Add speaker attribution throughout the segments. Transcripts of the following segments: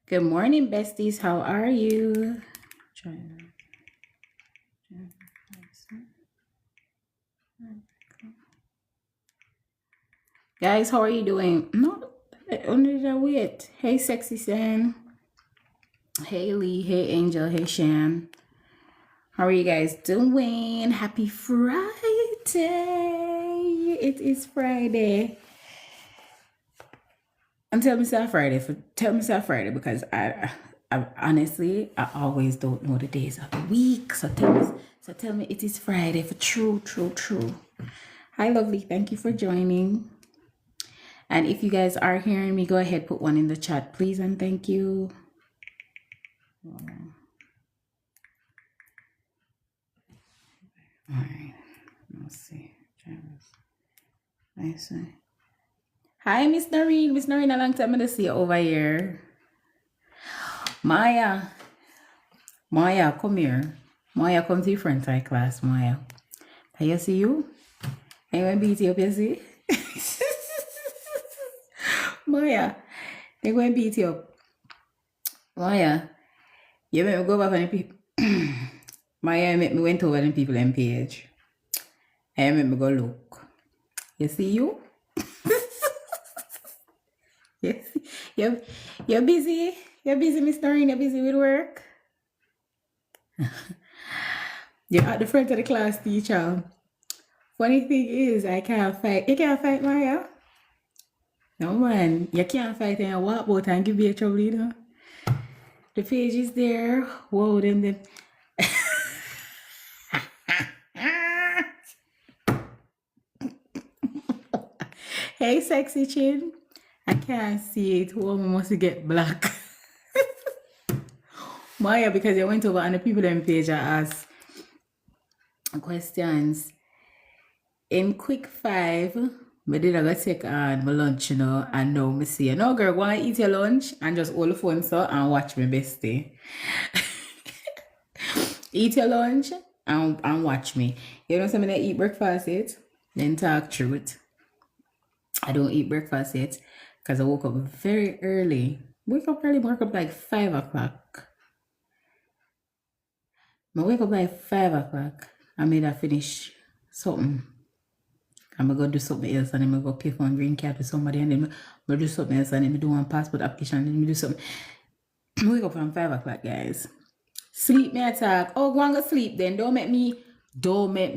Speaker 1: Good morning, besties. How are you? Guys, how are you doing? No, only the wait. Hey, Sexy Sam. Hey, Lee. Hey, Angel. Hey, Shan. How are you guys doing? Happy Friday. It is Friday. And tell me it's Friday. Tell me it's Friday because I honestly I always don't know the days of the week. So tell me it is Friday for true. Hi, lovely. Thank you for joining. And if you guys are hearing me, go ahead, put one in the chat, please, and thank you. All right. Let's see. I see. Hi, Miss Noreen. Miss Noreen, a long time to see you over here. Maya, come here. Maya, come to your front side class, Maya. Can you see you? I want to beat you up, you see? Maya, they going to beat you up. Maya, you make me go back on the people. Maya make me went over the people in page. I make me go look. You see you? Yes. You're busy. You're busy, Miss Noreen. You're busy with work. You're at the front of the class, teacher. Funny thing is, I can't fight. You can't fight, Maya. No, man. You can't fight and walk out and give me a trouble, you know. The page is there. Whoa, them. Hey, sexy chin. I can't see it. Whoa, must get black. Maya, because you went over on the people them page, I asked questions. In quick 5, I did I go take on my lunch, you know, and now me see you. No, girl, go and eat your lunch and just hold the phone so and watch me bestie. Eat your lunch and watch me. You know, something I eat breakfast yet, then talk truth. I don't eat breakfast yet because I woke up very early. Wake up like 5 o'clock. I wake up like 5 o'clock. I made her finish something. I'm gonna go do something else and then I go pay for a green card to somebody and then I do something else and then I do one passport application and then I do something. I wake up from 5 o'clock, guys. Sleep me attack. Oh, go and go sleep then. Don't make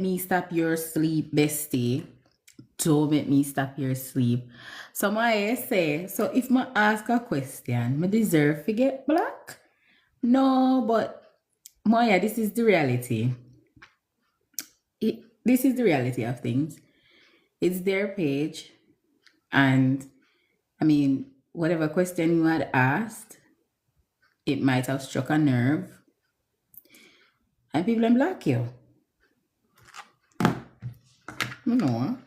Speaker 1: me stop your sleep, bestie. Don't make me stop your sleep. So I say, so if I ask a question, I deserve to get black? No, but Maya, this is the reality. This is the reality of things. It's their page, and I mean, whatever question you had asked, it might have struck a nerve, and people can block you. No,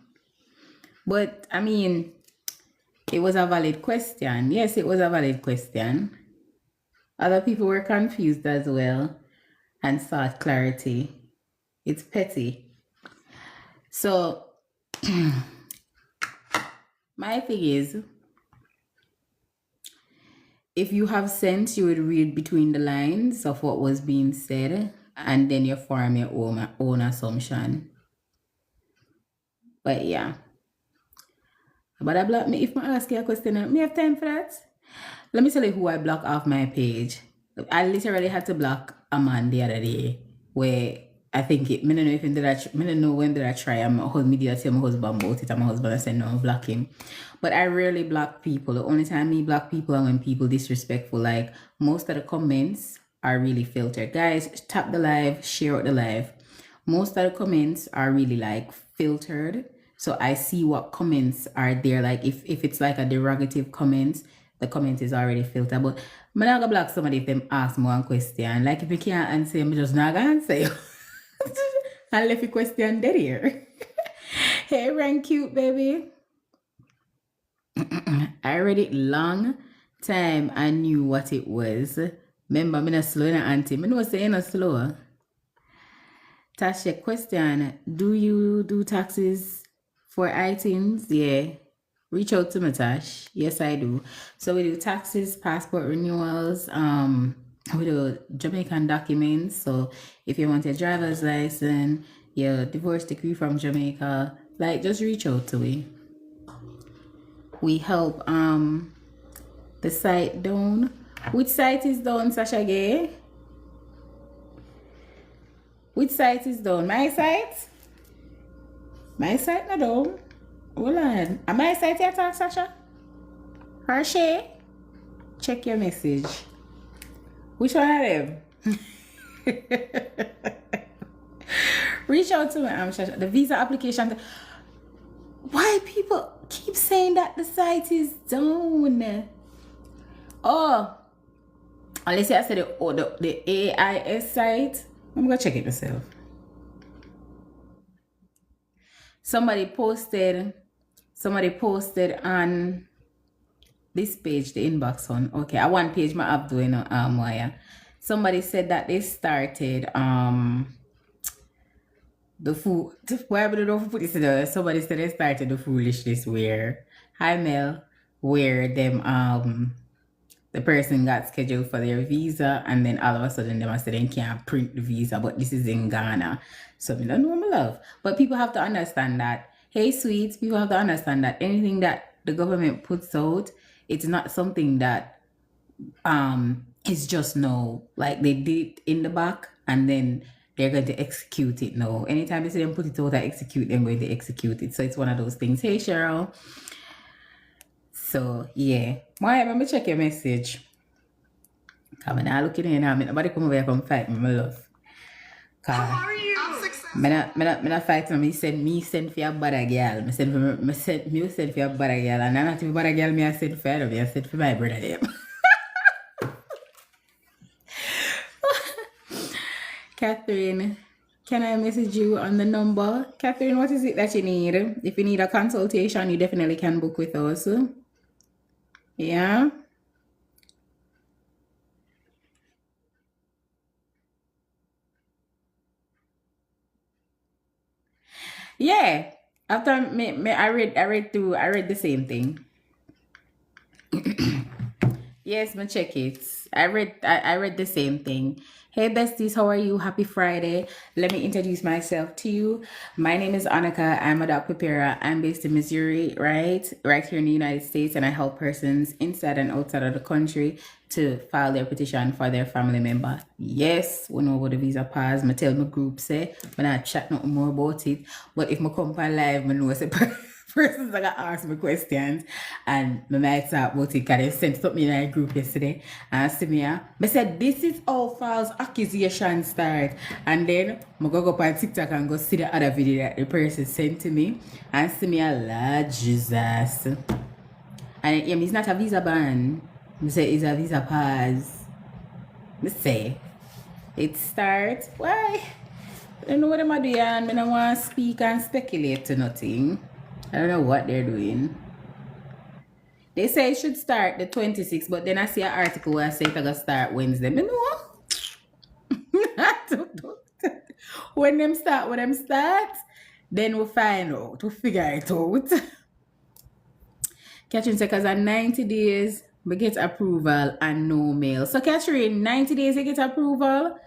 Speaker 1: but I mean, it was a valid question. Yes, it was a valid question. Other people were confused as well and sought clarity. It's petty. So, my thing is, if you have sense, you would read between the lines of what was being said and then you form your own assumption. But yeah. But I block me. If I ask you a question, me have time for that? Let me tell you who I block off my page. I literally had to block a man the other day where I think it, I don't know if I don't know when did I try. I'm hold me did tell my husband about it, and my husband I said no, block him. But I rarely block people. The only time me block people are when people disrespectful. Like most of the comments are really filtered. Guys, tap the live, share out the live. Most of the comments are really like filtered. So I see what comments are there. Like if it's like a derogative comment, the comment is already filtered. But I'm not gonna block somebody if them ask me one question. Like if you can't answer, I'm just not gonna answer you. I left your question dead here. Hey, Rank Cute, baby. I read it long time. I knew what it was. Remember, I'm not slow, auntie. I know saying not slow. Tasha, question. Do you do taxes for items? Yeah. Reach out to Matash. Yes, I do. So we do taxes, passport renewals, we do Jamaican documents. So if you want a driver's license, your divorce decree from Jamaica, like just reach out to me. We help the site down. Which site is down, Sasha Gay? Which site is down? My site? My site not down. Hold on. Am my site here talk, Sasha? Hershey? Check your message. Which one of them? Reach out to me, Sasha. The visa application. Why people keep saying that the site is down? Oh, unless you said the AIS site. I'm gonna check it myself. Somebody posted on this page, the inbox one. Okay, I one page my app doing wire. Somebody said that they started the food. Why would I don't put this in there? Somebody said they started the foolishness where where them the person got scheduled for their visa and then all of a sudden they must say they can't print the visa, but this is in Ghana. So I don't know my love. But people have to understand that, hey sweets, people have to understand that anything that the government puts out, it's not something that is just no, like they did it in the back and then they're going to execute it now. Anytime they say them put it out and execute, they're going to execute it. So it's one of those things. Hey Cheryl. So yeah. Why let me check your message. Come on, now looking in now. Nobody come over here come fight me, my love.
Speaker 2: How are you?
Speaker 1: I'm not fighting. Me send for a bad girl. Me send for a bad girl. And I'm not even bad girl. I send for her. I send for my brother them. Catherine, can I message you on the number? Catherine, what is it that you need? If you need a consultation, you definitely can book with us. Yeah. Yeah. After I read the same thing. Yes, me check it. I read the same thing. Hey besties, how are you? Happy Friday. Let me introduce myself to you. My name is Annika. I'm a doc preparer. I'm based in Missouri, right here in the United States, and I help persons inside and outside of the country to file their petition for their family member. Yes, we know about the visa pass. I tell my group say, but I chat nothing more about it. But if I come on live, I know it's a persons that ask me questions and I might talk about it because they sent something in our group yesterday and see me. I said, this is how false accusations start. And then I go up on TikTok and go see the other video that the person sent to me and see me, Lord Jesus. And it's not a visa ban. I say it's a visa pass. I say it starts. Why? I don't know what I'm doing and I don't want to speak and speculate to nothing. I don't know what they're doing. They say it should start the 26th, but then I see an article where I say it's going to start Wednesday. I know. When them start, then we'll find out. We'll figure it out. Catherine said, because in 90 days, we get approval and no mail. So, Catherine, 90 days you get approval.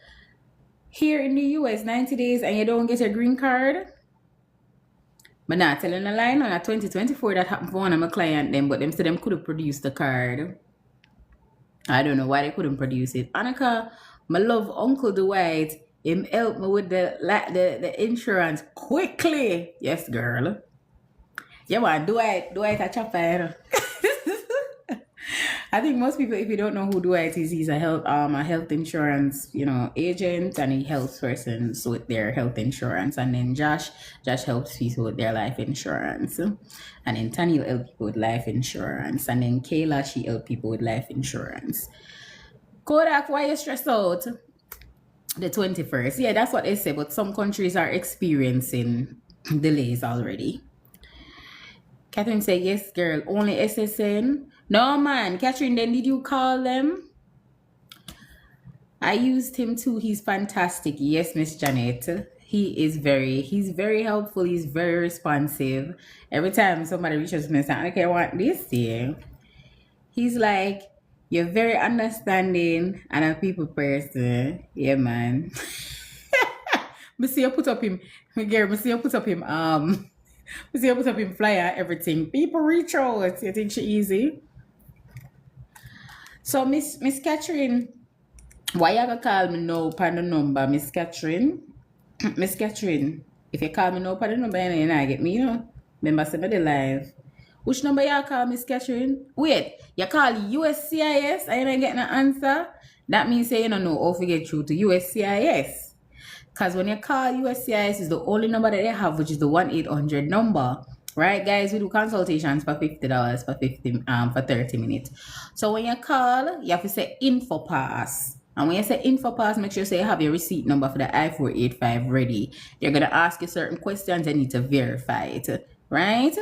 Speaker 1: Here in the US, 90 days and you don't get a green card. But not telling a lie, on 2024 that happened for one of my client them, but them said them could have produced the card. I don't know why they couldn't produce it. Annika, my love Uncle Dwight, him helped me with the insurance quickly. Yes, girl. Yeah, man, Dwight a chopper. I think most people, if you don't know who Dwight is, he's a health insurance, agent, and he helps persons with their health insurance. And then Josh helps people with their life insurance. And then Tanya will help people with life insurance. And then Kayla, she helps people with life insurance. Kodak, why you stressed out? The 21st. Yeah, that's what they say, but some countries are experiencing delays already. Catherine said, yes, girl, only SSN. No, man. Catherine, then did you call them? I used him too. He's fantastic. Yes, Miss Janet. he's very helpful. He's very responsive. Every time somebody reaches me and says, okay, I want this here, he's like, you're very understanding and a people person. Yeah, man. Me see you put up him, Gary, me see you put up him, me see you put up him flyer, everything. People reach out. You think she easy? So, Miss Catherine, why you gonna call me now for the number, Miss Catherine? Miss Catherine, if you call me now for the number, you know, get me, you know. Remember, say me the live. Which number you call, Miss Catherine? Wait, you call USCIS and you don't get an answer? That means say you don't know how to get through to USCIS. Because when you call USCIS, is the only number that they have, which is the 1-800 number. Right, guys? We do consultations for $50 for 30 minutes. So when you call, you have to say info pass. And when you say info pass, make sure you say you have your receipt number for the I-485 ready. They're going to ask you certain questions and you need to verify it. Right?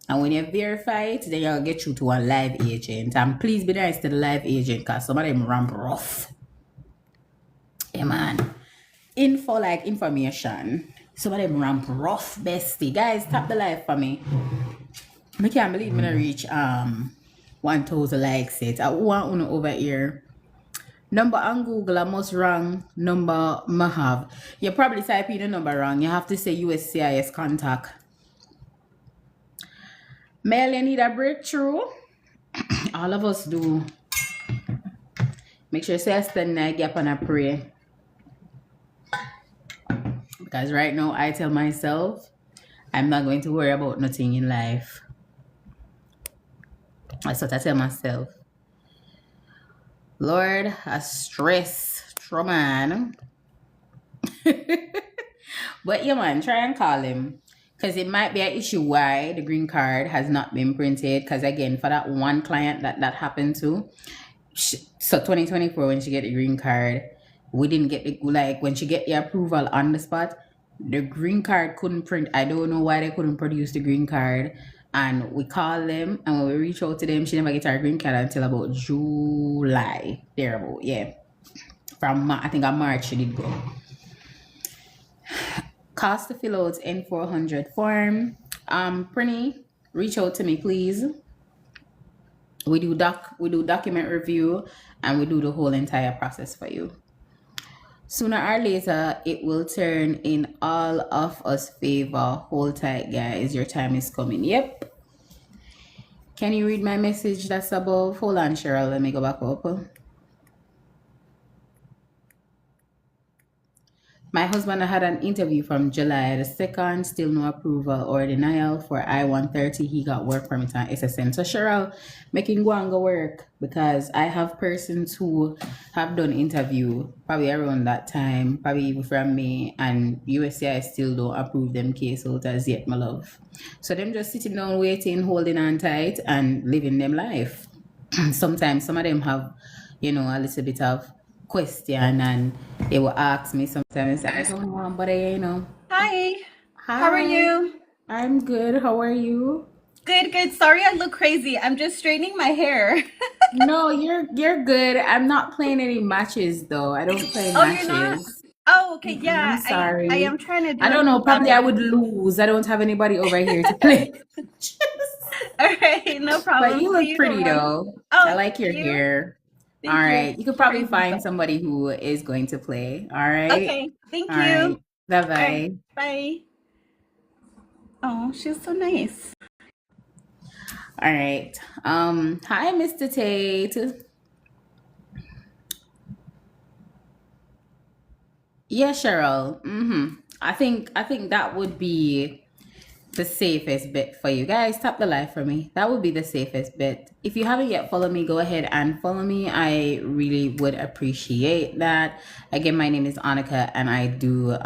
Speaker 1: And when you verify it, then you'll get through to a live agent. And please be nice to the live agent because some of them ramp rough. Yeah, man. Info like information. Some of them ramp rough, bestie. Guys, tap the like for me. I can't believe I'm going to reach 1,000 likes it. I want one over here. Number on Google, I must wrong number I have. You probably type in the number wrong. You have to say USCIS contact. Mel, you need a breakthrough? All of us do. Make sure you say I stand in a gap and I pray. Because right now, I tell myself, I'm not going to worry about nothing in life. That's what I tell myself. Lord, I stress, man. But yeah, man, try and call him. Because it might be an issue why the green card has not been printed. Because again, for that one client that happened to, so 2024, when she get the green card, we didn't get the, like, when she get the approval on the spot, the green card couldn't print. I don't know why they couldn't produce the green card. And we call them, and when we reach out to them, she never gets her green card until about July. Thereabout, yeah. From, I think, on March she did go. Cost to fill out N400 form. Prinny, reach out to me, please. We do document review, and we do the whole entire process for you. Sooner or later, it will turn in all of us favor. Hold tight, guys. Your time is coming. Yep. Can you read my message that's above? Hold on, Cheryl. Let me go back up. My husband had an interview from July the 2nd. Still no approval or denial for I-130. He got work permit on SSN. So Cheryl, making go and go work, because I have persons who have done interview probably around that time, probably even from me, and USCI still don't approve them case out as yet, my love. So them just sitting down waiting, holding on tight and living them life. Sometimes some of them have, you know, a little bit of question, and they will ask me sometimes, I don't know, but you know.
Speaker 2: Hi.
Speaker 1: Hi.
Speaker 2: How are you?
Speaker 1: I'm good. How are you?
Speaker 2: Good. Sorry I look crazy. I'm just straightening my hair.
Speaker 1: No, you're good. I'm not playing any matches though. I don't play matches.
Speaker 2: You're not? Oh, okay. Yeah.
Speaker 1: I'm sorry.
Speaker 2: I am trying to do
Speaker 1: I don't know. Probably I would lose. I don't have anybody over here to play.
Speaker 2: All right. No problem.
Speaker 1: But you look pretty though.
Speaker 2: Oh,
Speaker 1: I like your hair. All right. You could probably find somebody who is going to play. All right.
Speaker 2: Okay. Thank you.
Speaker 1: Right. Bye-bye.
Speaker 2: Right. Bye. Oh, she's so nice.
Speaker 1: All right. Hi, Mr. Tate. Yeah, Cheryl. I think that would be the safest bet for you guys. Tap the like for me. That would be the safest bet. If you haven't yet followed me, go ahead and follow me. I really would appreciate that. Again, my name is Annika and I do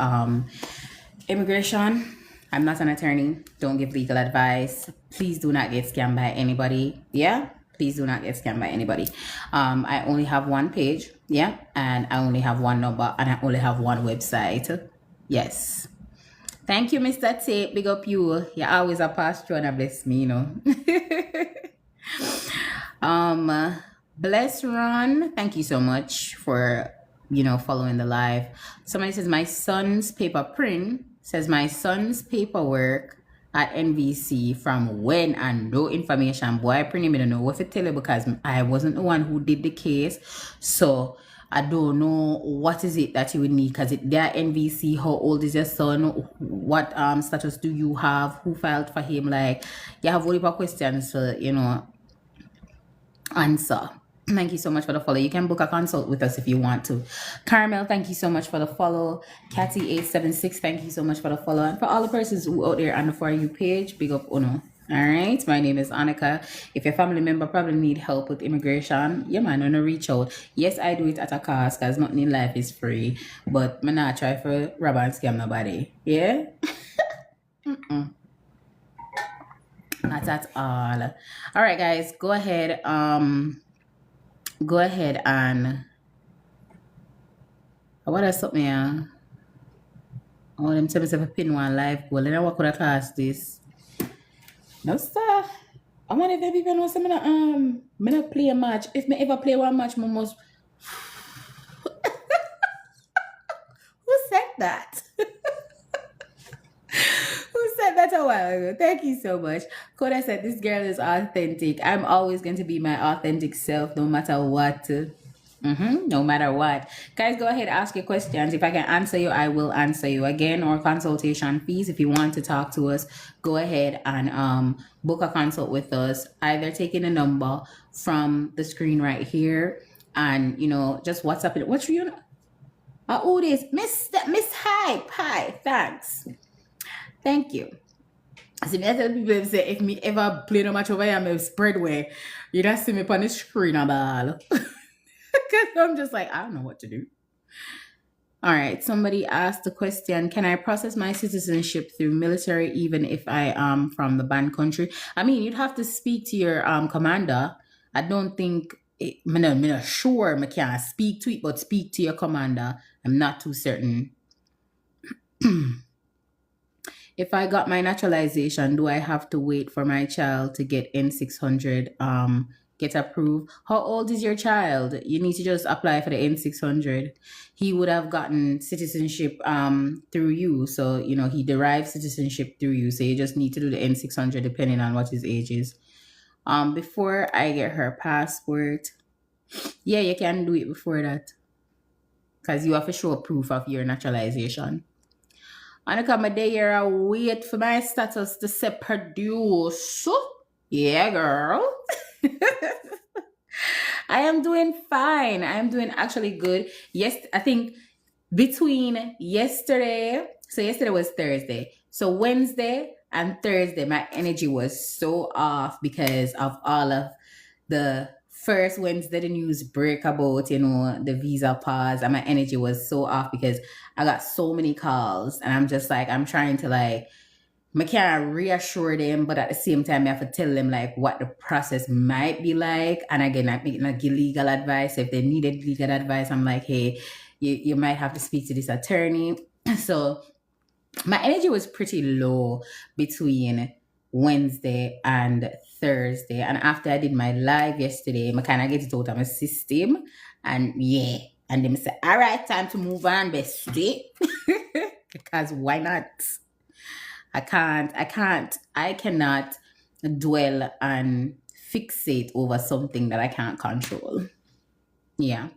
Speaker 1: immigration. I'm not an attorney. Don't give legal advice. Please do not get scammed by anybody. Yeah, please do not get scammed by anybody. I only have one page. Yeah, and I only have one number, and I only have one website. Yes. Thank you, Mr. Tate. Big up you. You're always a pastor and a bless me, you know. Bless Ron. Thank you so much for following the live. Somebody says my son's paperwork at NVC from when and no information. Boy, I pretty me don't know what to tell you because I wasn't the one who did the case. So I don't know what is it that you would need because they're NVC. How old is your son? What status do you have? Who filed for him? Like, you have a lot of questions to, answer. Thank you so much for the follow. You can book a consult with us if you want to. Carmel, thank you so much for the follow. Catty876, thank you so much for the follow. And for all the persons who out there on the For You page, big up Uno. All right, my name is Annika. If your family member probably need help with immigration, you might want to reach out. Yes, I do it at a cost because nothing in life is free. But I'm not try for rob and scam nobody. Yeah? Not at all. All right, guys, go ahead and what else up me? I want them to tell me if I pin one live. Well, then I walk with a class this. No sir. I want if people know some me not play a match. If me ever play one match, me must. Who said that? Who said that a while ago? Thank you so much. Koda said this girl is authentic. I'm always going to be my authentic self no matter what. No matter what. Guys, go ahead, ask your questions. If I can answer you, I will answer you. Again, or consultation fees. If you want to talk to us, go ahead and book a consult with us. Either taking a number from the screen right here and, just WhatsApp it. What's your oh, this Miss Hype. Hi, thanks. Thank you. So me I tell people say if me ever play no match over here, me spread way. You don't see me on the screen about. Because I'm just like, I don't know what to do. All right. Somebody asked the question, can I process my citizenship through military even if I am from the banned country? I mean, you'd have to speak to your commander. I don't think, I'm not sure I can't speak to it, but speak to your commander. I'm not too certain. If I got my naturalization, do I have to wait for my child to get N600 get approved? How old is your child? You need to just apply for the N600. He would have gotten citizenship through you. So, he derived citizenship through you. So you just need to do the N600 depending on what his age is. Before I get her passport, yeah, you can do it before that. Because you have to show proof of your naturalization. And I come a day here, I wait for my status to say produce. Yeah, girl. I am doing fine. I am doing actually good. Yes, I think between yesterday, so yesterday was Thursday. So Wednesday and Thursday, my energy was so off because of all of the first Wednesday the news break about, the visa pause, and my energy was so off because I got so many calls and I'm just like, I'm trying to I can't reassure them, but at the same time, I have to tell them what the process might be like. And again, I make give legal advice. If they needed legal advice, I'm like, hey, you might have to speak to this attorney. So my energy was pretty low between Wednesday and Thursday. And after I did my live yesterday, I kind of get it out of my system. And yeah. And then I say, all right, time to move on, bestie. Because why not? I cannot dwell and fixate over something that I can't control. Yeah.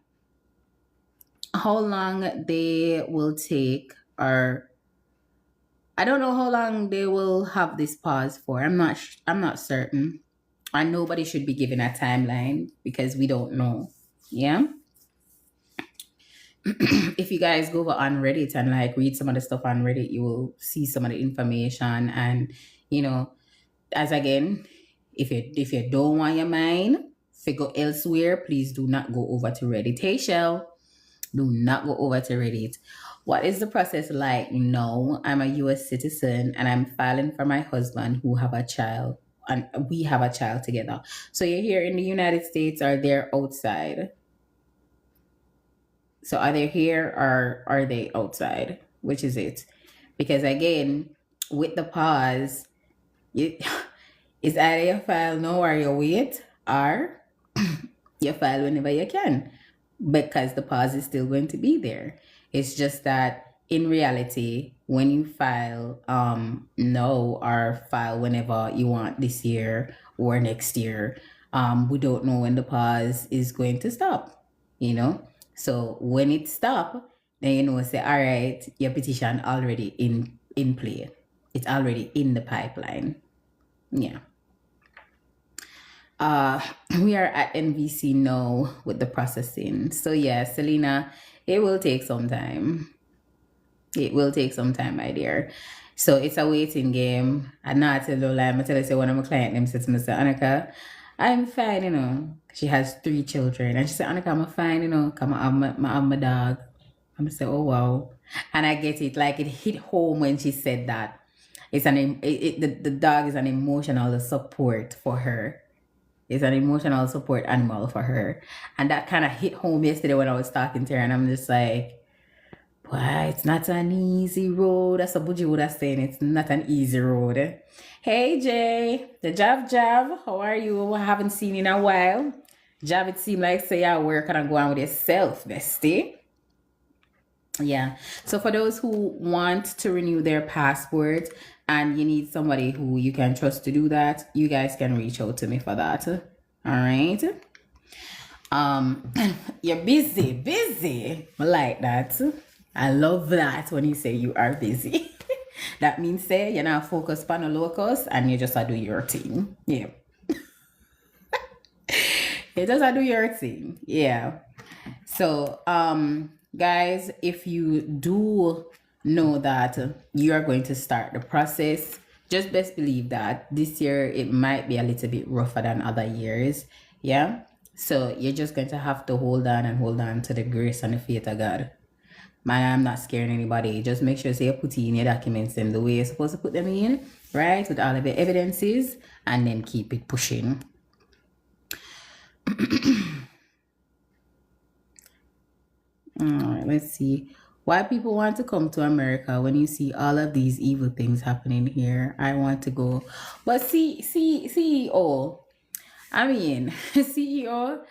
Speaker 1: How long they will take, or I don't know how long they will have this pause for. I'm not certain. And nobody should be given a timeline because we don't know. Yeah. If you guys go over on Reddit and read some of the stuff on Reddit, you will see some of the information. And as again, if you don't want your mind to go elsewhere, please do not go over to Reddit. Hey, Shell, do not go over to Reddit. What is the process like? No, I'm a U.S. citizen and I'm filing for my husband who have a child, and we have a child together. So you're here in the United States or they're outside? So are they here or are they outside? Which is it? Because again, with the pause, it's either you file now or you wait, or you file whenever you can. because the pause is still going to be there. It's just that in reality, when you file no or file whenever you want this year or next year, we don't know when the pause is going to stop, you know. So when it stop, then you know, say, all right, your petition already in play. It's already in the pipeline. Yeah. We are at NVC now with the processing. So yeah, Selena, it will take some time. It will take some time, my dear. So it's a waiting game. And now I tell you, like, I tell you, say one of my clients, them said to me, say, Annika, I'm fine, you know. She has 3 children. And she said, Annika, I'm fine, you know, come I have my dog. I'm say, oh wow. And I get it, like it hit home when she said that. It's the dog is an emotional support for her. It's an emotional support animal for her. And that kind of hit home yesterday when I was talking to her, and I'm just like, boy, it's not an easy road. That's what Buji would have said. It's not an easy road. Hey Jay, the Jav, how are you? I haven't seen you in a while. Jav, it seemed like say you're working and go on with yourself, bestie. Yeah. So for those who want to renew their passport and you need somebody who you can trust to do that, you guys can reach out to me for that. All right. You're busy. I like that. I love that when you say you are busy. That means say you're not focused on a locus and you just do your thing. Yeah. You just do your thing. Yeah. So guys, if you do know that you are going to start the process, just best believe that this year it might be a little bit rougher than other years. Yeah. So you're just going to have to hold on to the grace and the faith of God. Man, I'm not scaring anybody. Just make sure you put in your documents in the way you're supposed to put them in, right? With all of the evidences, and then keep it pushing. All right, let's see. Why people want to come to America when you see all of these evil things happening here. I want to go. But CEO, I mean, CEO,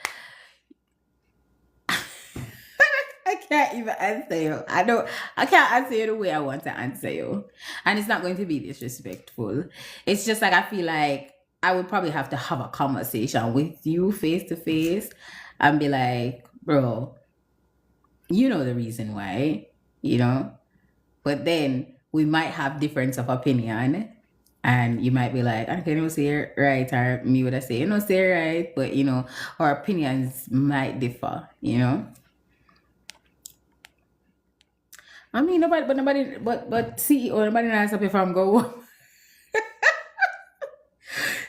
Speaker 1: I can't even answer you. I can't answer you the way I want to answer you. And it's not going to be disrespectful. It's just like I feel like I would probably have to have a conversation with you face to face and be like, bro, you know the reason why, you know? But then we might have difference of opinion. And you might be like, okay, you know, say it right, or me would I say, you know, say it right, but you know, our opinions might differ, you know. I mean, but CEO, nobody knows if I'm go.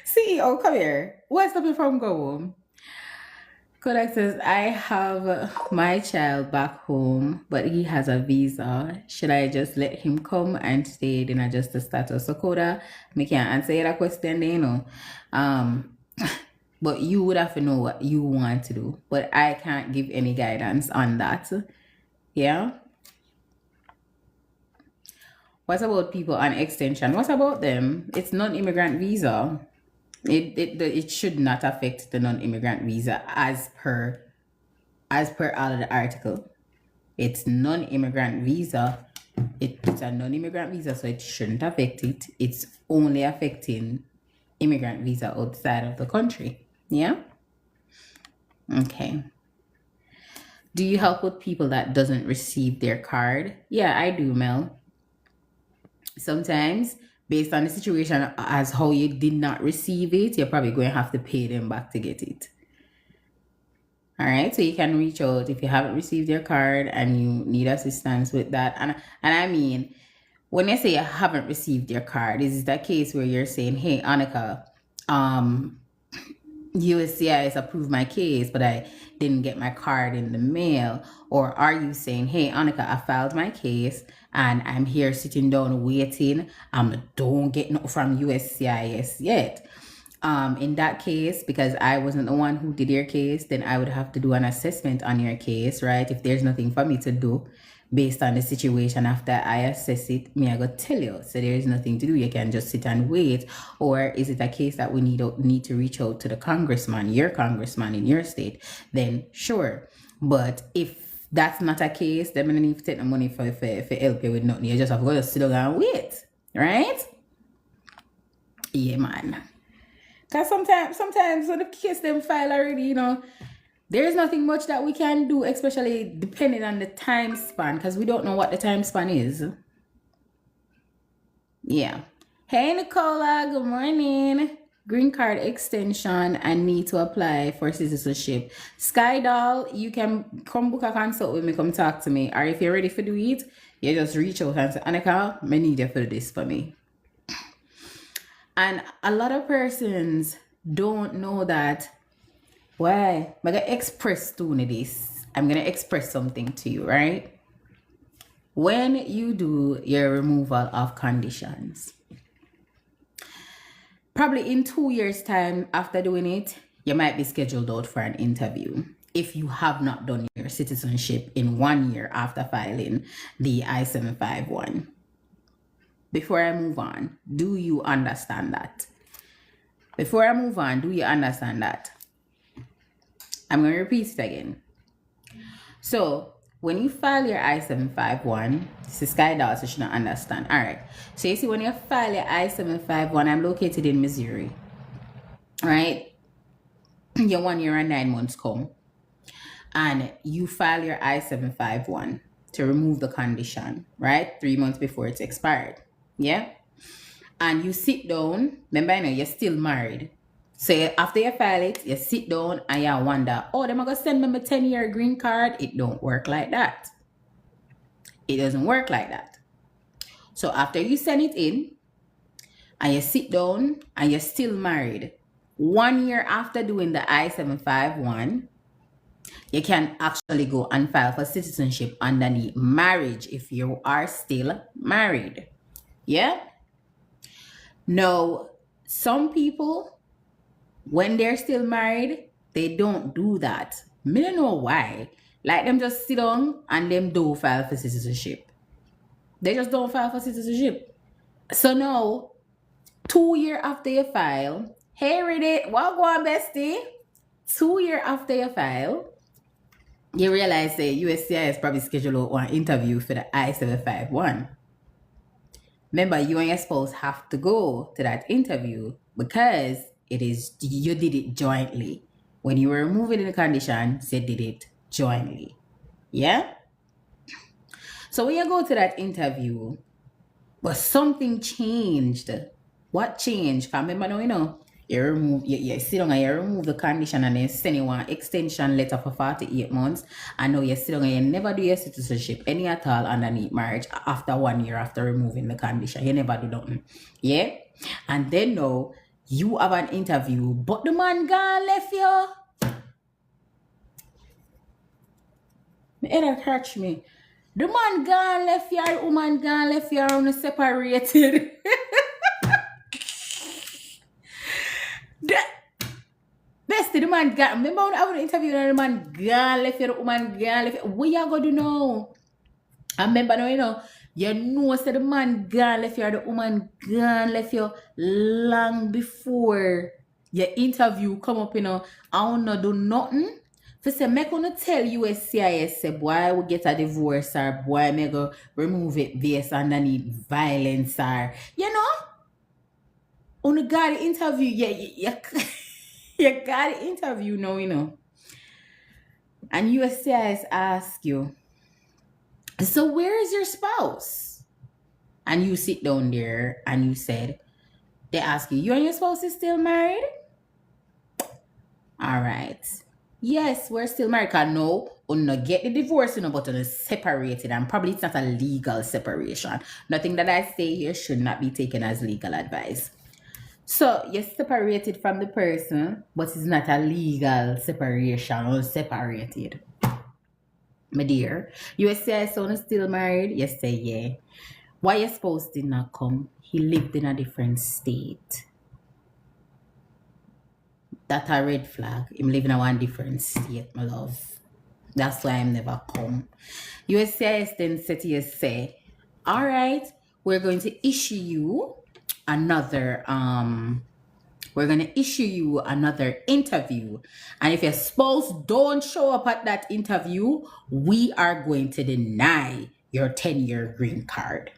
Speaker 1: CEO, come here. What's up if I'm go home? Kodak says, I have my child back home, but he has a visa. Should I just let him come and stay in adjust the status? So Kodak, I can't answer that question, you know. But you would have to know what you want to do. But I can't give any guidance on that. Yeah. What about people on extension? What about them? It's non-immigrant visa. It should not affect the non-immigrant visa as per all of the article. It's non-immigrant visa. It's a non-immigrant visa, so it shouldn't affect it. It's only affecting immigrant visa outside of the country. Yeah. Okay. Do you help with people that doesn't receive their card? Yeah, I do, Mel. Sometimes, based on the situation as how you did not receive it, you're probably going to have to pay them back to get it. All right, so you can reach out if you haven't received your card and you need assistance with that. And I mean, when you say you haven't received your card, is it a case where you're saying, hey, Annika, USCIS approved my case, but I didn't get my card in the mail? Or are you saying, hey, Annika, I filed my case and I'm here sitting down waiting. Don't get nothing from USCIS yet. In that case, because I wasn't the one who did your case, then I would have to do an assessment on your case, right? If there's nothing for me to do based on the situation after I assess it, I go tell you. So there is nothing to do. You can just sit and wait. Or is it a case that we need to reach out to the congressman, your congressman in your state? Then sure. But if that's not a case, then I need to take the money for help you with nothing. You just have to go sit down and wait. Right? Yeah, man. Because sometimes when the case them file already, you know, there's nothing much that we can do, especially depending on the time span, because we don't know what the time span is. Yeah. Hey, Nicola, good morning. Green card extension and need to apply for citizenship. Sky Doll, you can come book a consult with me, come talk to me. Or if you're ready for do it, you just reach out and say, Annika, I need you for this for me. And a lot of persons don't know that. Why? I'm going to express to you this. I'm going to express something to you, right? When you do your removal of conditions, probably in 2 years' time after doing it, you might be scheduled out for an interview if you have not done your citizenship in 1 year after filing the I-751. Before I move on, do you understand that? Before I move on, do you understand that? I'm going to repeat it again. So, when you file your I-751, this is Sky Doll, so you should not understand. All right. So, you see, when you file your I-751, I'm located in Missouri. All right. Your 1 year and 9 months come. And you file your I-751 to remove the condition, right? 3 months before it's expired. Yeah. And you sit down. Remember, I know you're still married. So after you file it, you sit down and you wonder, oh, they're going to send me my 10-year green card. It don't work like that. It doesn't work like that. So after you send it in and you sit down and you're still married, 1 year after doing the I-751, you can actually go and file for citizenship underneath marriage if you are still married. Yeah? Now, some people, when they're still married, they don't do that. Me don't know why. Like them just sit down and them don't file for citizenship. They just don't file for citizenship. So now, 2 years after you file, hey Reddit, what go on bestie? 2 years after you file, you realize that USCIS probably scheduled one interview for the I-751. Remember, you and your spouse have to go to that interview because you did it jointly. When you were removing the conditions, you did it jointly. Yeah? So when you go to that interview, but something changed. What changed? Because remember now, you know, you sit down and you remove the condition and then send you one extension letter for 48 months. And now you sit down and you never do your citizenship any at all underneath marriage after 1 year after removing the condition. You never do nothing. Yeah? And then now, you have an interview, but the man gone left you. It hurt me. The man gone left you, the woman gone left you, and separated. Bestie, the man gone. Remember when I was interviewing the man gone left you, the woman gone left you. What you going to do now? I remember now, you know, say the man gone left you or the woman gone left you long before your interview come up, I don't know do nothing. For say, me gonna tell USCIS, say, boy, we get a divorce or boy, me go remove it based underneath violence or, on the got the interview, you got the interview now, And USCIS ask you, so where is your spouse? And you sit down there and you said, they ask you and your spouse is still married? All right. Yes, we're still married. Because no, we'll not get the divorce, but we're separated. And probably it's not a legal separation. Nothing that I say here should not be taken as legal advice. So you're separated from the person, but it's not a legal separation or separated. My dear, you say son is still married? You say yeah. Why your spouse did not come? He lived in a different state. That's a red flag. Him living in one different state, my love. That's why I'm never come. USCIS then said to you, say, all right, we're going to issue you another we're going to issue you another interview. And if your spouse don't show up at that interview, we are going to deny your 10-year green card.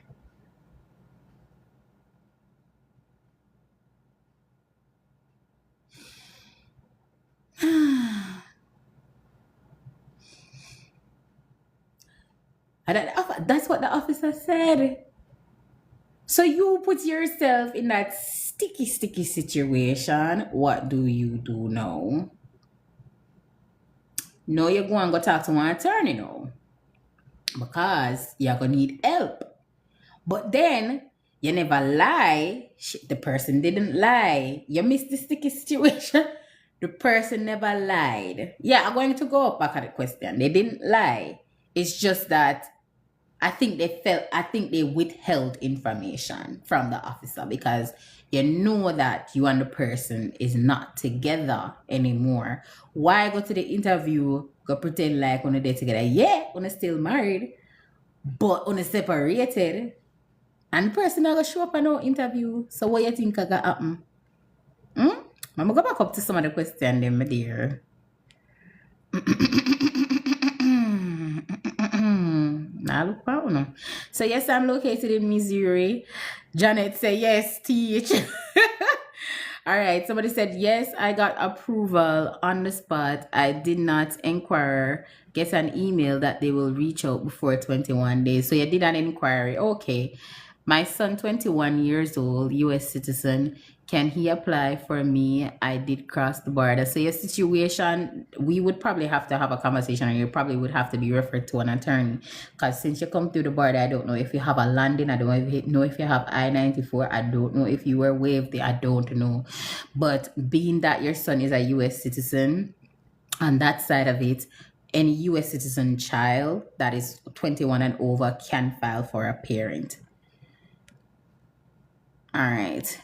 Speaker 1: That's what the officer said. So you put yourself in that sticky situation. What do you do now? No, you're going to go talk to one attorney now. Because you're going to need help. But then, you never lie. The person didn't lie. You missed the sticky situation. The person never lied. Yeah, I'm going to go back at the question. They didn't lie. It's just that I think they withheld information from the officer because you know that you and the person is not together anymore. Why go to the interview, go pretend like when they're together? Yeah, when they're still married, but when they're separated, and the person not gonna show up at no interview. So what you think gonna happen? I'm gonna go back up to some of the questions then, my dear. Now look about no. So yes, I'm located in Missouri. Janet said yes, teach. All right. Somebody said yes, I got approval on the spot. I did not inquire. Get an email that they will reach out before 21 days. So you did an inquiry. Okay. My son, 21 years old, U.S. citizen. Can he apply for me? I did cross the border. So your situation, we would probably have to have a conversation, and you probably would have to be referred to an attorney. Because since you come through the border, I don't know if you have a landing. I don't know if you have I-94. I don't know if you were waived. I don't know. But being that your son is a U.S. citizen, on that side of it, any U.S. citizen child that is 21 and over can file for a parent. All right.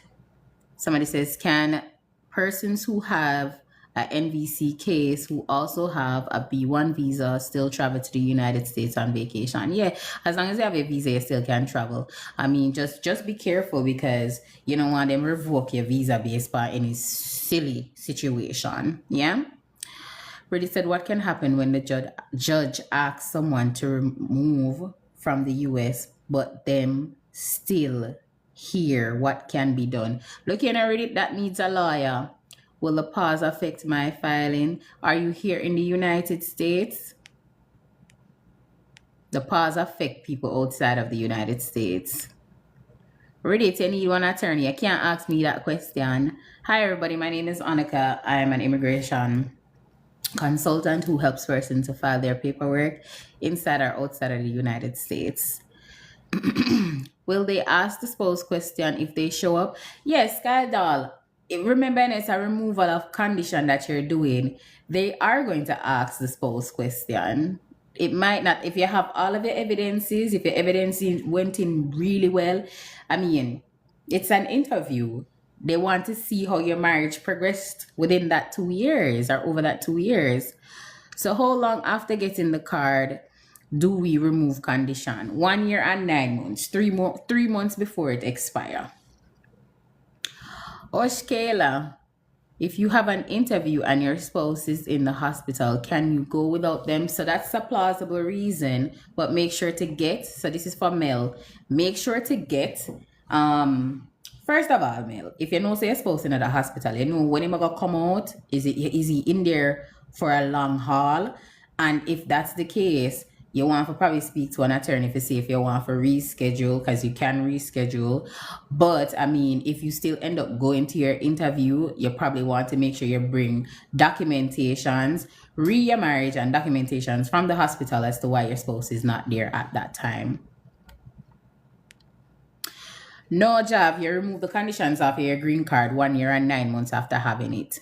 Speaker 1: Somebody says, can persons who have a NVC case who also have a B1 visa still travel to the United States on vacation? Yeah, as long as you have a visa, you still can travel. I mean, just be careful because you don't want them to revoke your visa based on any silly situation. Yeah. Brady said, what can happen when the judge asks someone to remove from the U.S. but them still here? What can be done? Looking at it, that needs a lawyer. Will the pause affect my filing? Are you here in the United States? The pause affect people outside of the United States. Ready to need one attorney. You can't ask me that question. Hi everybody, my name is Annika. I'm an immigration consultant who helps persons to file their paperwork inside or outside of the United States. Will they ask the spouse question if they show up? Yes, Sky Doll. Remember, it's a removal of condition that you're doing. They are going to ask the spouse question. It might not, if you have all of your evidences, if your evidence went in really well. I mean, it's an interview. They want to see how your marriage progressed within that 2 years or over that 2 years. So how long after getting the card do we remove condition? 1 year and 9 months, 3 months before it expire. Oshkela, if you have an interview and your spouse is in the hospital, can you go without them? So that's a plausible reason, but make sure to get, so this is for Mel, make sure to get, first of all, Mel, if you know say your spouse in the hospital, you know when he's gonna come out, is he in there for a long haul? And if that's the case, you want to probably speak to an attorney to see if you want to reschedule, because you can reschedule. But I mean, if you still end up going to your interview, you probably want to make sure you bring documentations, your marriage and documentations from the hospital as to why your spouse is not there at that time. No job, you remove the conditions of your green card 1 year and 9 months after having it.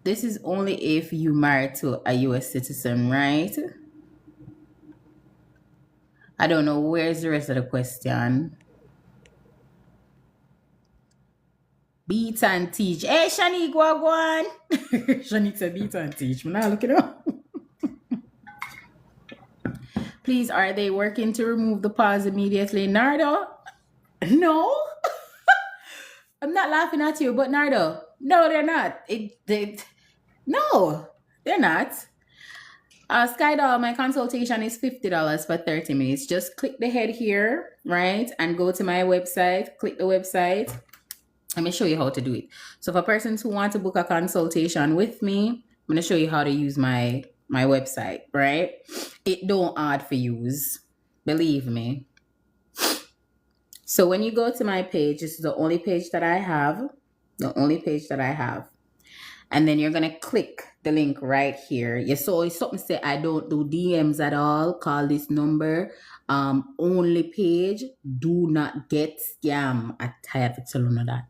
Speaker 1: This is only if you married to a U.S. citizen, right? I don't know. Where's the rest of the question? Beat and teach. Hey, Shanique, go on. Shanique said beat and teach. I'm not looking up. Please, are they working to remove the pause immediately? Nardo? No. I'm not laughing at you, but Nardo, no, they're not. No, they're not. Skydoll, my consultation is $50 for 30 minutes. Just click the head here, right? And go to my website. Click the website. Let me show you how to do it. So for persons who want to book a consultation with me, I'm going to show you how to use my website, right? It don't hard for use. Believe me. So when you go to my page, this is the only page that I have. The only page that I have. And then you're going to click the link right here. You saw something say, I don't do DMs at all. Call this number. Only page. Do not get scam. I have to tell you that.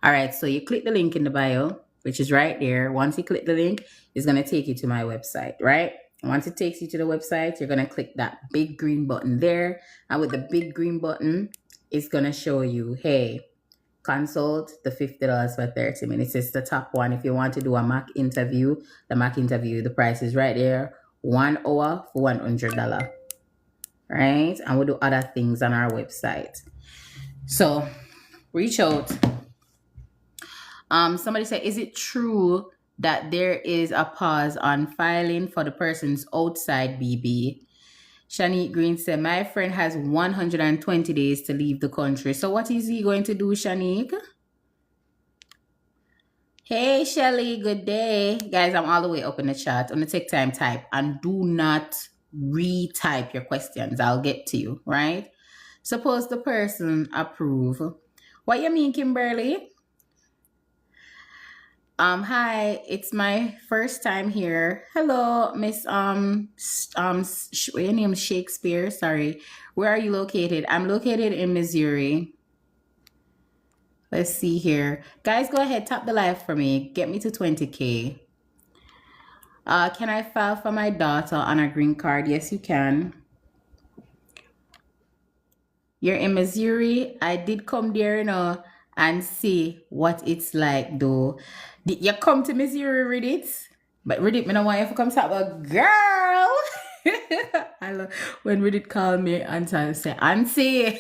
Speaker 1: All right. So you click the link in the bio, which is right there. Once you click the link, it's going to take you to my website, right? Once it takes you to the website, you're going to click that big green button there. And with the big green button, it's going to show you, hey, consult the $50 for 30 minutes. It's the top one. If you want to do a mock interview, the price is right there. 1 hour for $100. Right? And we'll do other things on our website. So reach out. Somebody said, is it true that there is a pause on filing for the person's outside BB? Shanique Green said, my friend has 120 days to leave the country. So what is he going to do, Shanique? Hey, Shelly, good day. Guys, I'm all the way up in the chat. I'm going to take time, type, and do not retype your questions. I'll get to you, right? Suppose the person approve. What you mean, Kimberly? Hi, it's my first time here. Hello, Miss your name is Shakespeare. Sorry. Where are you located? I'm located in Missouri. Let's see here. Guys, go ahead, tap the live for me. Get me to 20K. Can I file for my daughter on a green card? Yes, you can. You're in Missouri. I did come there, and see what it's like, though. Did you come to Missouri, Reddit? But Reddit, me no want you to come talk about girl. I love when Reddit call me and say, Auntie.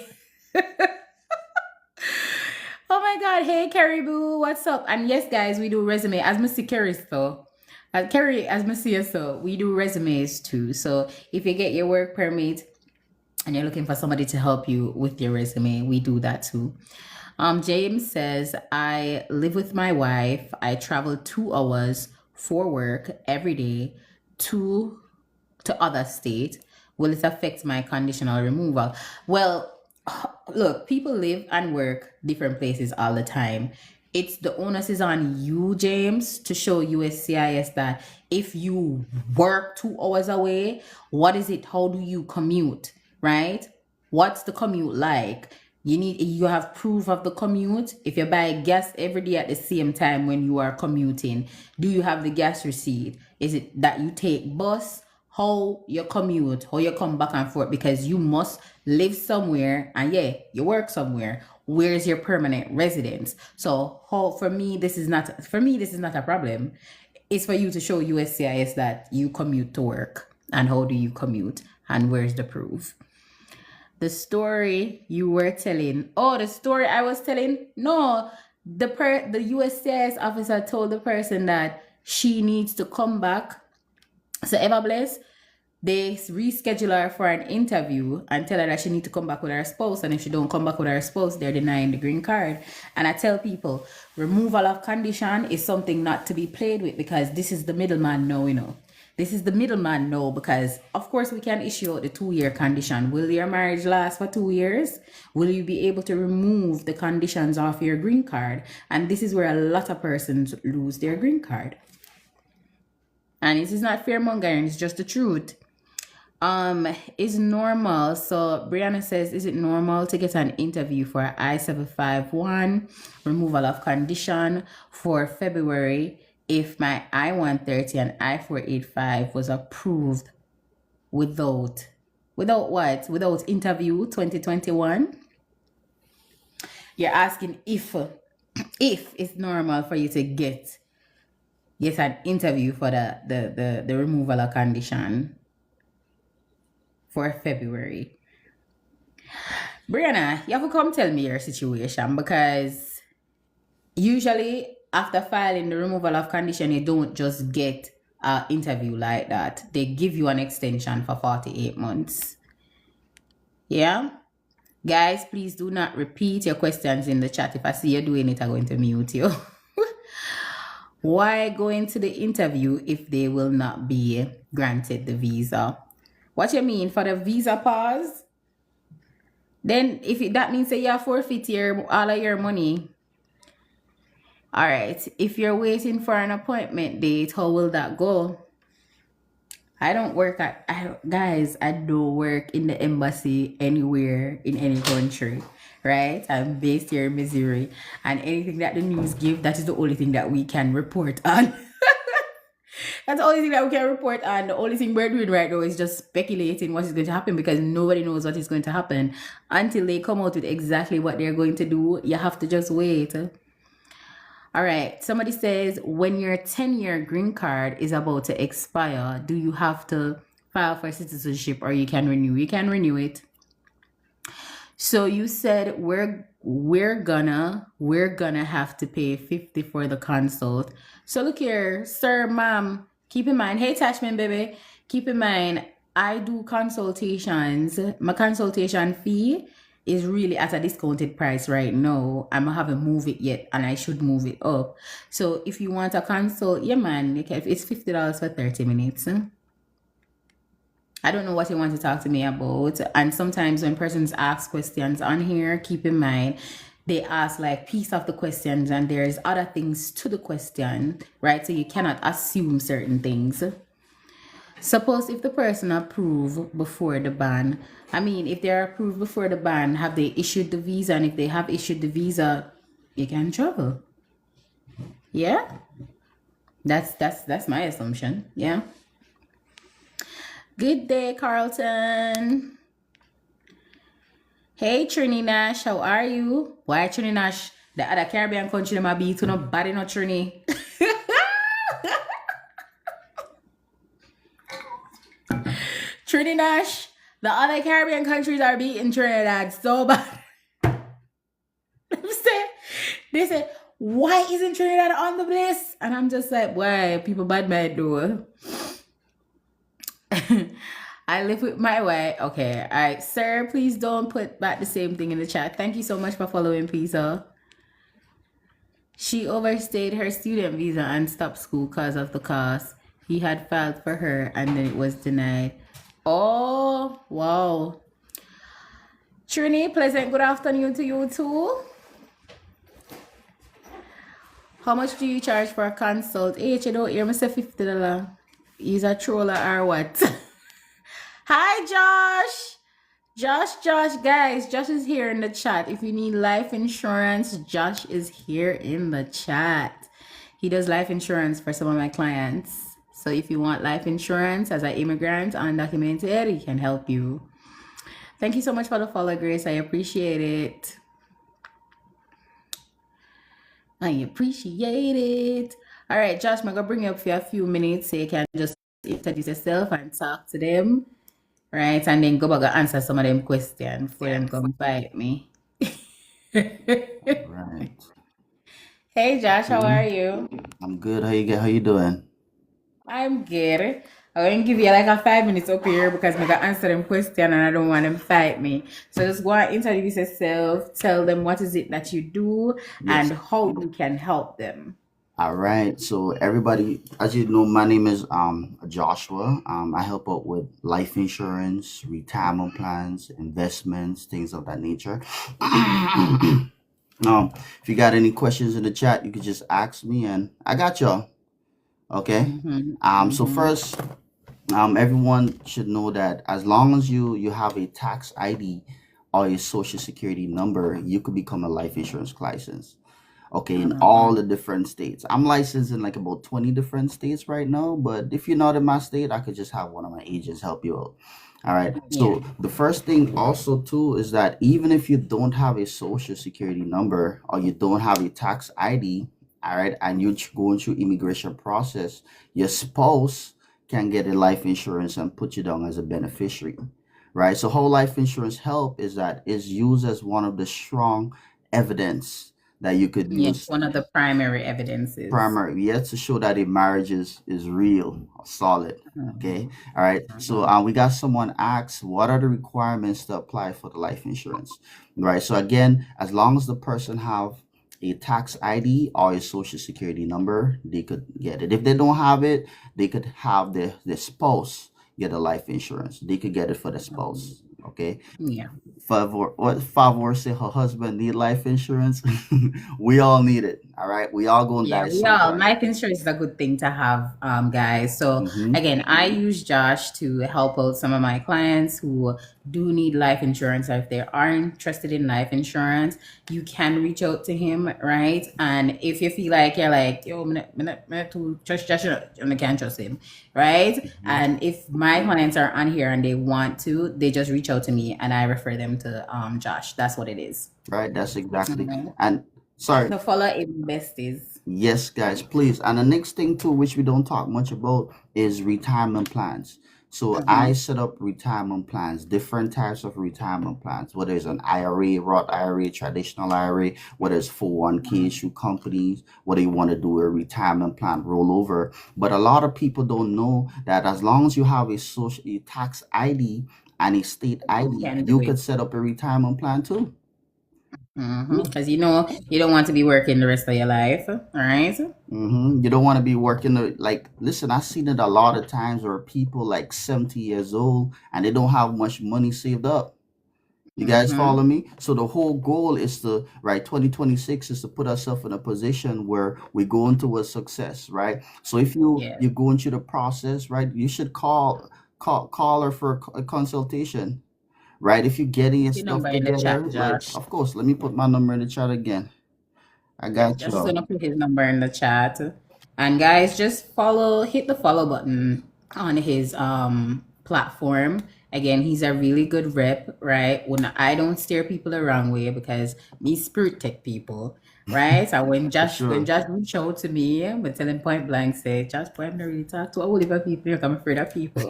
Speaker 1: Oh my God, hey Caribou, what's up? And yes, guys, we do resume. As I see Carrie, so Carrie, as I see so we do resumes too. So if you get your work permit and you're looking for somebody to help you with your resume, we do that too. James says, I live with my wife. I travel 2 hours for work every day to other state. Will it affect my conditional removal? Well, look, people live and work different places all the time. It's the onus is on you, James, to show USCIS that if you work 2 hours away, what is it? How do you commute, right? What's the commute like? You have proof of the commute. If you buy gas every day at the same time when you are commuting, do you have the gas receipt? Is it that you take bus? How you commute, how you come back and forth, because you must live somewhere and you work somewhere. Where's your permanent residence? So for me this is not a problem. It's for you to show USCIS that you commute to work, and how do you commute, and where's the proof? The story you were telling. Oh, the story I was telling? No, the USCIS officer told the person that she needs to come back. So Eva Bliss, they reschedule her for an interview and tell her that she needs to come back with her spouse. And if she don't come back with her spouse, they're denying the green card. And I tell people, removal of condition is something not to be played with, because this is the middleman now, This is the middleman now, because of course we can issue out the 2-year condition. Will your marriage last for 2 years? Will you be able to remove the conditions off your green card? And this is where a lot of persons lose their green card. And this is not fearmongering, it's just the truth. Is normal. So Brianna says, is it normal to get an interview for I-751 removal of condition for February if my I-130 and I-485 was approved without what? Without interview 2021? You're asking if it's normal for you to get an interview for the removal of condition for February. Brianna, you have to come tell me your situation, because Usually, after filing the removal of condition, you don't just get an interview like that. They give you an extension for 48 months. Yeah? Guys, please do not repeat your questions in the chat. If I see you doing it, I'm going to mute you. Why go into the interview if they will not be granted the visa? What you mean for the visa pause? Then that means that you forfeit all of your money. All right. If you're waiting for an appointment date, how will that go? I don't work I don't work in the embassy anywhere in any country, right? I'm based here in Missouri, and anything that the news give, that is the only thing that we can report on. That's the only thing that we can report on. The only thing we're doing right now is just speculating what is going to happen, because nobody knows what is going to happen until they come out with exactly what they're going to do. You have to just wait. All right. Somebody says, when your 10-year green card is about to expire, do you have to file for citizenship, or you can renew? You can renew it. So you said we're gonna have to pay $50 for the consult. So look here, sir, ma'am, keep in mind, hey Tashman baby, keep in mind, I do consultations. My consultation fee is really at a discounted price right now. I haven't moved it yet, and I should move it up. So if you want a consult, yeah man, it's $50 for 30 minutes. I don't know what you want to talk to me about. And sometimes when persons ask questions on here, keep in mind, they ask like piece of the questions, and there's other things to the question, right? So you cannot assume certain things. Suppose if the person approved before the ban, if they're approved before the ban, have they issued the visa? And if they have issued the visa, you can travel. Yeah? That's my assumption. Yeah. Good day, Carlton. Hey, Trini Nash, how are you? Why, Trini Nash? The other Caribbean country might be to nobody, no Trini. Trini Nash, the other Caribbean countries are beating Trinidad so bad. They say, why isn't Trinidad on the list? And I'm just like, why? People bad mind though. I live with my wife. Okay. All right. Sir, please don't put back the same thing in the chat. Thank you so much for following, Pisa. She overstayed her student visa and stopped school because of the cost. He had filed for her and then it was denied. Oh, wow. Trini, pleasant good afternoon to you too. How much do you charge for a consult? You don't hear me say $50. He's a troller or what? Hi, Josh. Josh, guys. Josh is here in the chat. If you need life insurance, Josh is here in the chat. He does life insurance for some of my clients. So if you want life insurance as an immigrant, undocumented, he can help you. Thank you so much for the follow, Grace. I appreciate it. All right, Josh, I'm going to bring you up for a few minutes so you can just introduce yourself and talk to them, right? And then go back and answer some of them questions before them come fight me.
Speaker 3: Right.
Speaker 1: Hey, Josh, how are you?
Speaker 3: I'm good. How you doing?
Speaker 1: I'm good. I'm going to give you like a 5 minutes up here because I'm going to answer them questions and I don't want them to fight me. So just go and introduce yourself. Tell them what is it that you do and how you can help them.
Speaker 3: All right. So everybody, as you know, my name is Joshua. I help out with life insurance, retirement plans, investments, things of that nature. If you got any questions in the chat, you could just ask me and I got y'all. Okay. So first, everyone should know that as long as you have a tax ID or a social security number, you could become a life insurance license. Okay, in all the different states. I'm licensed in like about 20 different states right now, but if you're not in my state, I could just have one of my agents help you out. All right. So the first thing also too is that even if you don't have a social security number or you don't have a tax ID, all right, and you're going through immigration process, your spouse can get a life insurance and put you down as a beneficiary, right? So how life insurance help is that it's used as one of the strong evidence that you could
Speaker 1: Yes,
Speaker 3: use
Speaker 1: one of the primary evidences.
Speaker 3: primary, yeah, to show that a marriage is real or solid. Okay.
Speaker 1: Mhm,
Speaker 3: All right. So
Speaker 1: mhm.
Speaker 3: we got someone asks, what are the requirements to apply for the life insurance? Right. So again, as long as the person have a tax ID or a social security number, they could get it. If they don't have it, they could have the spouse get a life insurance. They could get it for the spouse. Okay.
Speaker 1: Yeah.
Speaker 3: Favor say her husband need life insurance. We all need it. All right. We all gonna
Speaker 1: Yeah,
Speaker 3: die
Speaker 1: we
Speaker 3: some
Speaker 1: all
Speaker 3: point.
Speaker 1: life insurance is a good thing to have, guys. So
Speaker 3: Mm-hmm.
Speaker 1: again, I use Josh to help out some of my clients who do need life insurance. If they are interested in life insurance, you can reach out to him, right? And if you feel like you're like, yo, I'm not to trust Josh, I can't trust him, right?
Speaker 3: Mm-hmm.
Speaker 1: And if my clients are on here and they want to, they just reach out to me and I refer them to Josh. That's what it is.
Speaker 3: Right. That's exactly.
Speaker 1: Mhm.
Speaker 3: And sorry.
Speaker 1: So follow besties.
Speaker 3: Yes, guys, please. And the next thing too, which we don't talk much about, is retirement plans. So I
Speaker 1: Mhm.
Speaker 3: set up retirement plans, different types of retirement plans, whether it's an IRA, Roth IRA, traditional IRA, whether it's 401k through companies, whether you want to do a retirement plan rollover. But a lot of people don't know that as long as you have a tax ID and a state
Speaker 1: You
Speaker 3: ID,
Speaker 1: can
Speaker 3: you
Speaker 1: do
Speaker 3: could
Speaker 1: it.
Speaker 3: set up a retirement plan too.
Speaker 1: Because you don't want to be working the rest of your life, all right?
Speaker 3: You don't want to be working like, listen, I've seen it a lot of times where people like 70 years old and they don't have much money saved up. You guys follow
Speaker 1: Mm-hmm.
Speaker 3: me? So the whole goal is to, right, 2026 is to put ourselves in a position where we go into a success, right? So if
Speaker 1: Yeah.
Speaker 3: you go into the process, right, you should call her for a consultation, right? If you're getting your
Speaker 1: Put your
Speaker 3: stuff
Speaker 1: number in the
Speaker 3: together,
Speaker 1: chat,
Speaker 3: like,
Speaker 1: Josh.
Speaker 3: of course, let me put my number in the chat again. I
Speaker 1: Yeah,
Speaker 3: got
Speaker 1: Josh is
Speaker 3: you.
Speaker 1: gonna put his number in the chat. And guys, just hit the follow button on his platform. Again, he's a really good rep, right? When I don't steer people the wrong way because me spirit tech people, right? So when
Speaker 3: For
Speaker 1: Josh
Speaker 3: sure.
Speaker 1: reached out to me, I'm tell him point blank, say, Josh, boy, I'm not really talk to all of people, I'm afraid of people.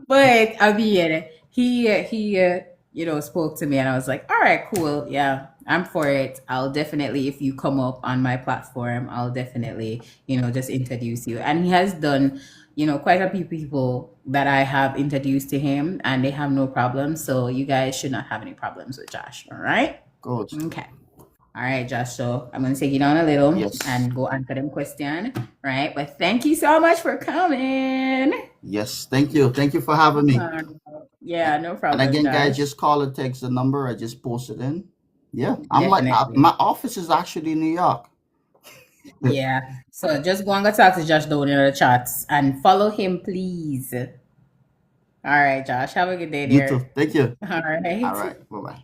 Speaker 1: But I mean, he spoke to me, and I was like, all right, cool, yeah, I'm for it. I'll definitely, if you come up on my platform, I'll definitely, just introduce you. And he has done, quite a few people that I have introduced to him, and they have no problems. So you guys should not have any problems with Josh. All right.
Speaker 3: Coach.
Speaker 1: Okay. All right, Josh. So I'm gonna take you down a little
Speaker 3: Yes.
Speaker 1: and go answer them question, right? But thank you so much for coming.
Speaker 3: Yes. Thank you. Thank you for having me.
Speaker 1: Yeah, no
Speaker 3: And
Speaker 1: problem,
Speaker 3: again, guys,
Speaker 1: Josh.
Speaker 3: just call or text the number I just posted in. Yeah.
Speaker 1: Definitely.
Speaker 3: My office is actually in New York.
Speaker 1: Yeah. So just go and go talk to Josh down in the chats and follow him, please. All right, Josh. Have a good day,
Speaker 3: You too.
Speaker 1: dear.
Speaker 3: Thank you.
Speaker 1: All
Speaker 3: All
Speaker 1: right.
Speaker 3: right. Bye bye.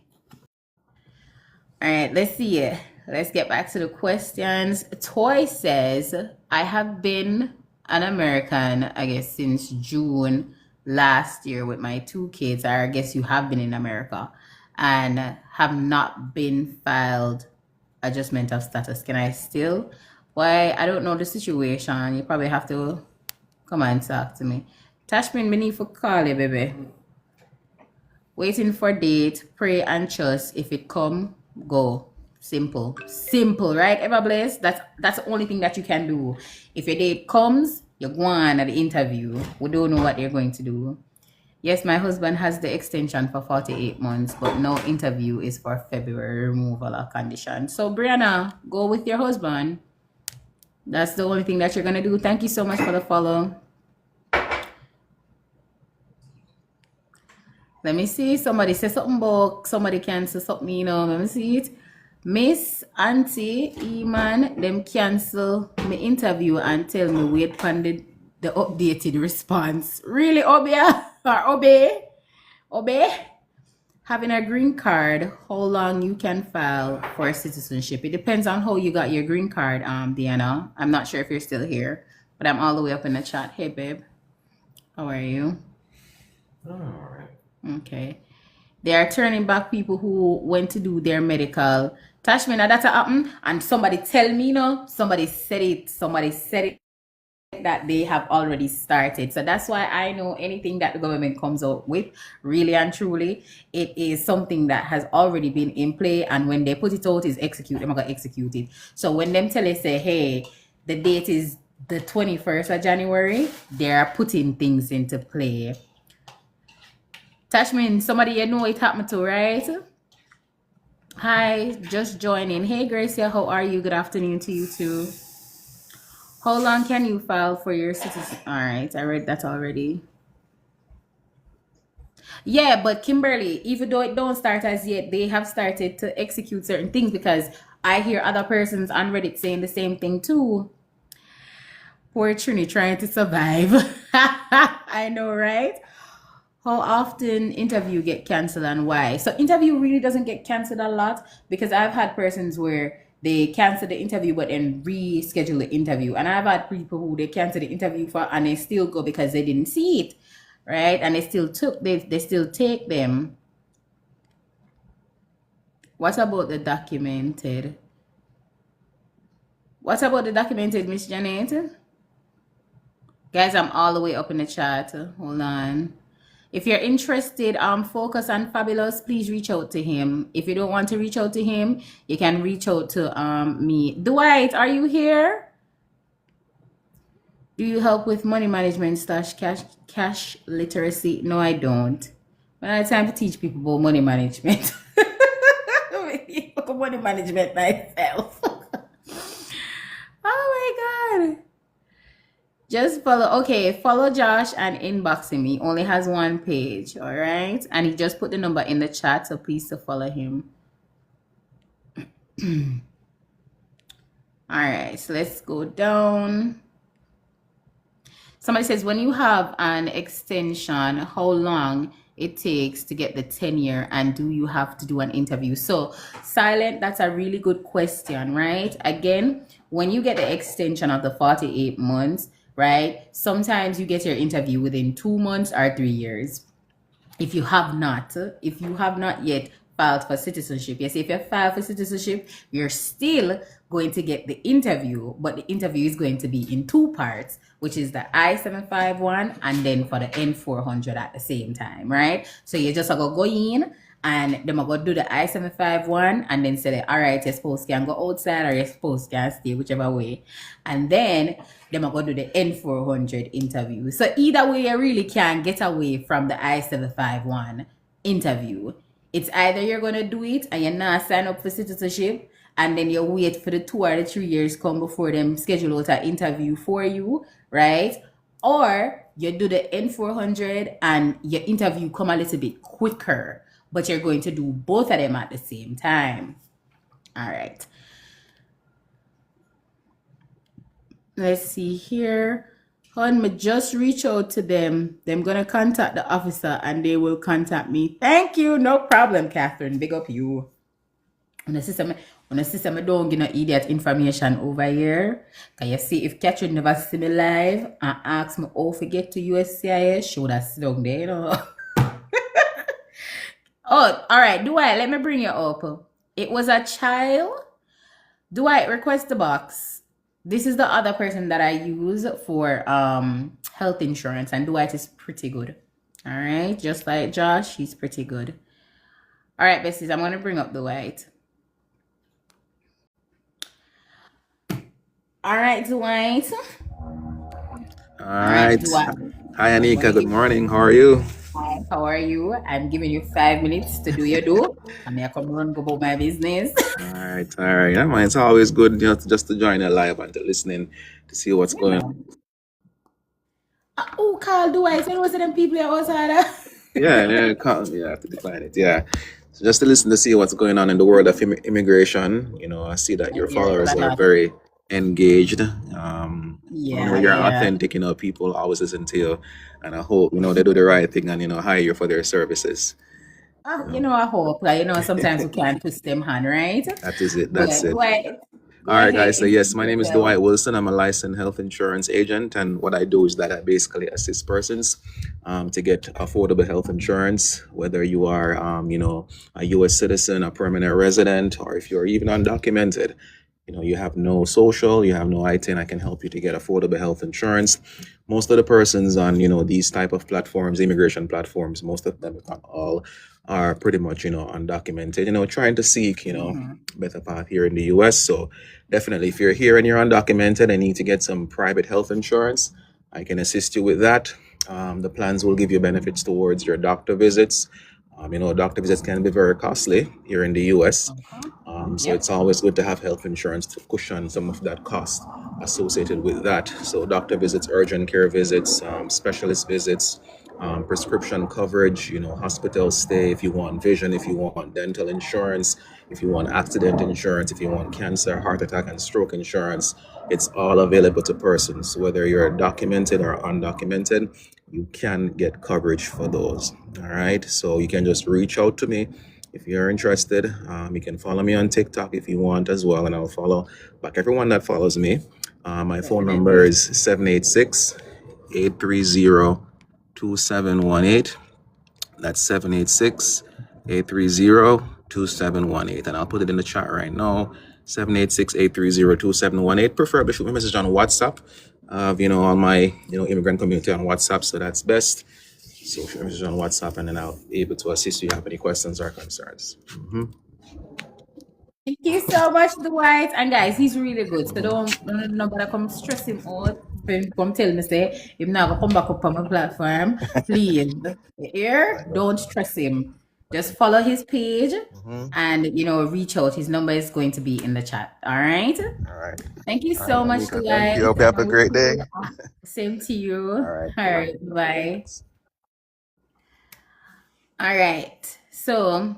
Speaker 1: All right, let's see it. Let's get back to the questions. Toy says, I have been an American, I guess, since June last year with my two kids. I guess you have been in America and have not been filed adjustment of status. Can I still? Why? I don't know the situation. You probably have to come and talk to me. Tashmin, me need for call you, baby. Waiting for date, pray and trust. If it come, go. Simple. Simple, right? Ever blessed? That's the only thing that you can do. If your date comes, you're going at the interview. We don't know what they're going to do. Yes, my husband has the extension for 48 months, but no interview is for February removal of condition. So Brianna, go with your husband. That's the only thing that you're gonna do. Thank you so much for the follow. Let me see. Somebody say something about somebody cancel something, Let me see it. Miss Auntie Eman, them cancel my interview and tell me wait for the updated response. Really, Obia? Or Obey? Obey? Having a green card, how long you can file for citizenship? It depends on how you got your green card, Deanna. I'm not sure if you're still here, but I'm all the way up in the chat. Hey, babe. How are you?
Speaker 4: All right.
Speaker 1: Okay. They are turning back people who went to do their medical. Tashmina, that's happened. And somebody tell me, somebody said it. that they have already started. So that's why I know anything that the government comes out with, really and truly, it is something that has already been in play. And when they put it out, is execute. They're gonna execute it. So when them tell us say, hey, the date is the 21st of January, they are putting things into play. Tashmin, somebody you know it happened to, right? Hi, just joining. Hey, Gracia, how are you? Good afternoon to you too. How long can you file for your citizen? All right, I read that already. Yeah, but Kimberly, even though it don't start as yet, they have started to execute certain things because I hear other persons on Reddit saying the same thing too. Poor Trini trying to survive. I know, right? How often interview get canceled and why? So interview really doesn't get canceled a lot because I've had persons where they cancel the interview but then reschedule the interview. And I've had people who they cancel the interview for and they still go because they didn't see it, right? And they still take them. What about the documented? What about the documented, Miss Janet? Guys, I'm all the way up in the chat. Hold on. If you're interested, Focus on Fabulous, please reach out to him. If you don't want to reach out to him, you can reach out to me. Dwight, are you here? Do you help with money management / cash literacy? No, I don't. I don't have time to teach people about money management. Money management myself. Oh my God. Just follow Josh and inbox him. He only has one page, all right? And he just put the number in the chat, so please to follow him. All right, so let's go down. Somebody says, when you have an extension, how long it takes to get the tenure and do you have to do an interview? So Silent, that's a really good question, right? Again, when you get the extension of the 48 months, right? Sometimes you get your interview within 2 months or 3 years. If you have not yet filed for citizenship, yes, if you filed for citizenship, you're still going to get the interview, but the interview is going to be in 2 parts, which is the I-751 and then for the N-400 at the same time, right? So you just go in and them go do the I-751 and then say, all right, you're supposed to go outside or you're supposed to stay, whichever way. And then them go do the N-400 interview. So either way, you really can't get away from the I-751 interview. It's either you're going to do it and you're not sign up for citizenship and then you wait for the 2 or the 3 years come before them schedule out an interview for you, right? Or you do the N-400 and your interview come a little bit quicker, but you're going to do both of them at the same time. All right. Let's see here. Me just reach out to them. They're going to contact the officer and they will contact me. Thank you. No problem, Catherine. Big up you. On the system, I don't give no idiot information over here. Can you see if Catherine never see me live and ask me how to get to USCIS, she would have sit down there, you know. Oh, all right. Dwight, let me bring you up. It was a child. Dwight, request the box. This is the other person that I use for health insurance, and Dwight is pretty good. All right, just like Josh, he's pretty good. All right, besties, I'm gonna bring up Dwight. All right, Dwight.
Speaker 5: All right. Hi, Anika. Good morning. How are you?
Speaker 1: Hi, how are you? I'm giving you 5 minutes to do your do. I'm gonna come run go about my business.
Speaker 5: All right. Yeah, man, it's always good, just to join a live and to listening to see what's going on.
Speaker 1: Oh, Carl, Dwight, when was it them people outside?
Speaker 5: Yeah, Carl, you have to decline it. Yeah. So just to listen to see what's going on in the world of immigration. I see that your followers are very engaged. When you're authentic, people always listen to you, and I hope they do the right thing and hire you for their services.
Speaker 1: I hope sometimes we can't twist them hand, right?
Speaker 5: That is it. That's it. All right, guys. So yes, my name is Dwight Wilson. I'm a licensed health insurance agent, and what I do is that I basically assist persons to get affordable health insurance, whether you are a U.S. citizen, a permanent resident, or if you're even undocumented. you have no social, you have no ITIN, I can help you to get affordable health insurance. Most of the persons on, these type of platforms, immigration platforms, most of them, if not all, are pretty much, undocumented, trying to seek, better path here in the US. So definitely, if you're here and you're undocumented and need to get some private health insurance, I can assist you with that. The plans will give you benefits towards your doctor visits. Doctor visits can be very costly here in the US. So it's always good to have health insurance to cushion some of that cost associated with that. So doctor visits, urgent care visits, specialist visits, prescription coverage, hospital stay, if you want vision, if you want dental insurance, if you want accident insurance, if you want cancer, heart attack, and stroke insurance, it's all available to persons. Whether you're documented or undocumented, you can get coverage for those. All right. So you can just reach out to me if you're interested. You can follow me on TikTok if you want as well, and I'll follow back everyone that follows me. My phone number is 786-830-2718. That's 786-830-2718. And I'll put it in the chat right now. 786-830-2718. Preferably shoot me a message on WhatsApp. On my, immigrant community on WhatsApp. So that's best. So shoot me a message on WhatsApp, and then I'll be able to assist you if you have any questions or concerns.
Speaker 1: Thank you so much, Dwight. And guys, he's really good. So don't nobody come stress him out. Come tell me say if not gonna come back up on my platform. Please. Here, don't stress him. Just follow his page and reach out. His number is going to be in the chat. All right.
Speaker 5: All right.
Speaker 1: Thank you so much,
Speaker 5: Anika,
Speaker 1: Dwight.
Speaker 5: thank you. Hope you have a great day.
Speaker 1: Same to you.
Speaker 5: All
Speaker 1: right. Bye. All right. So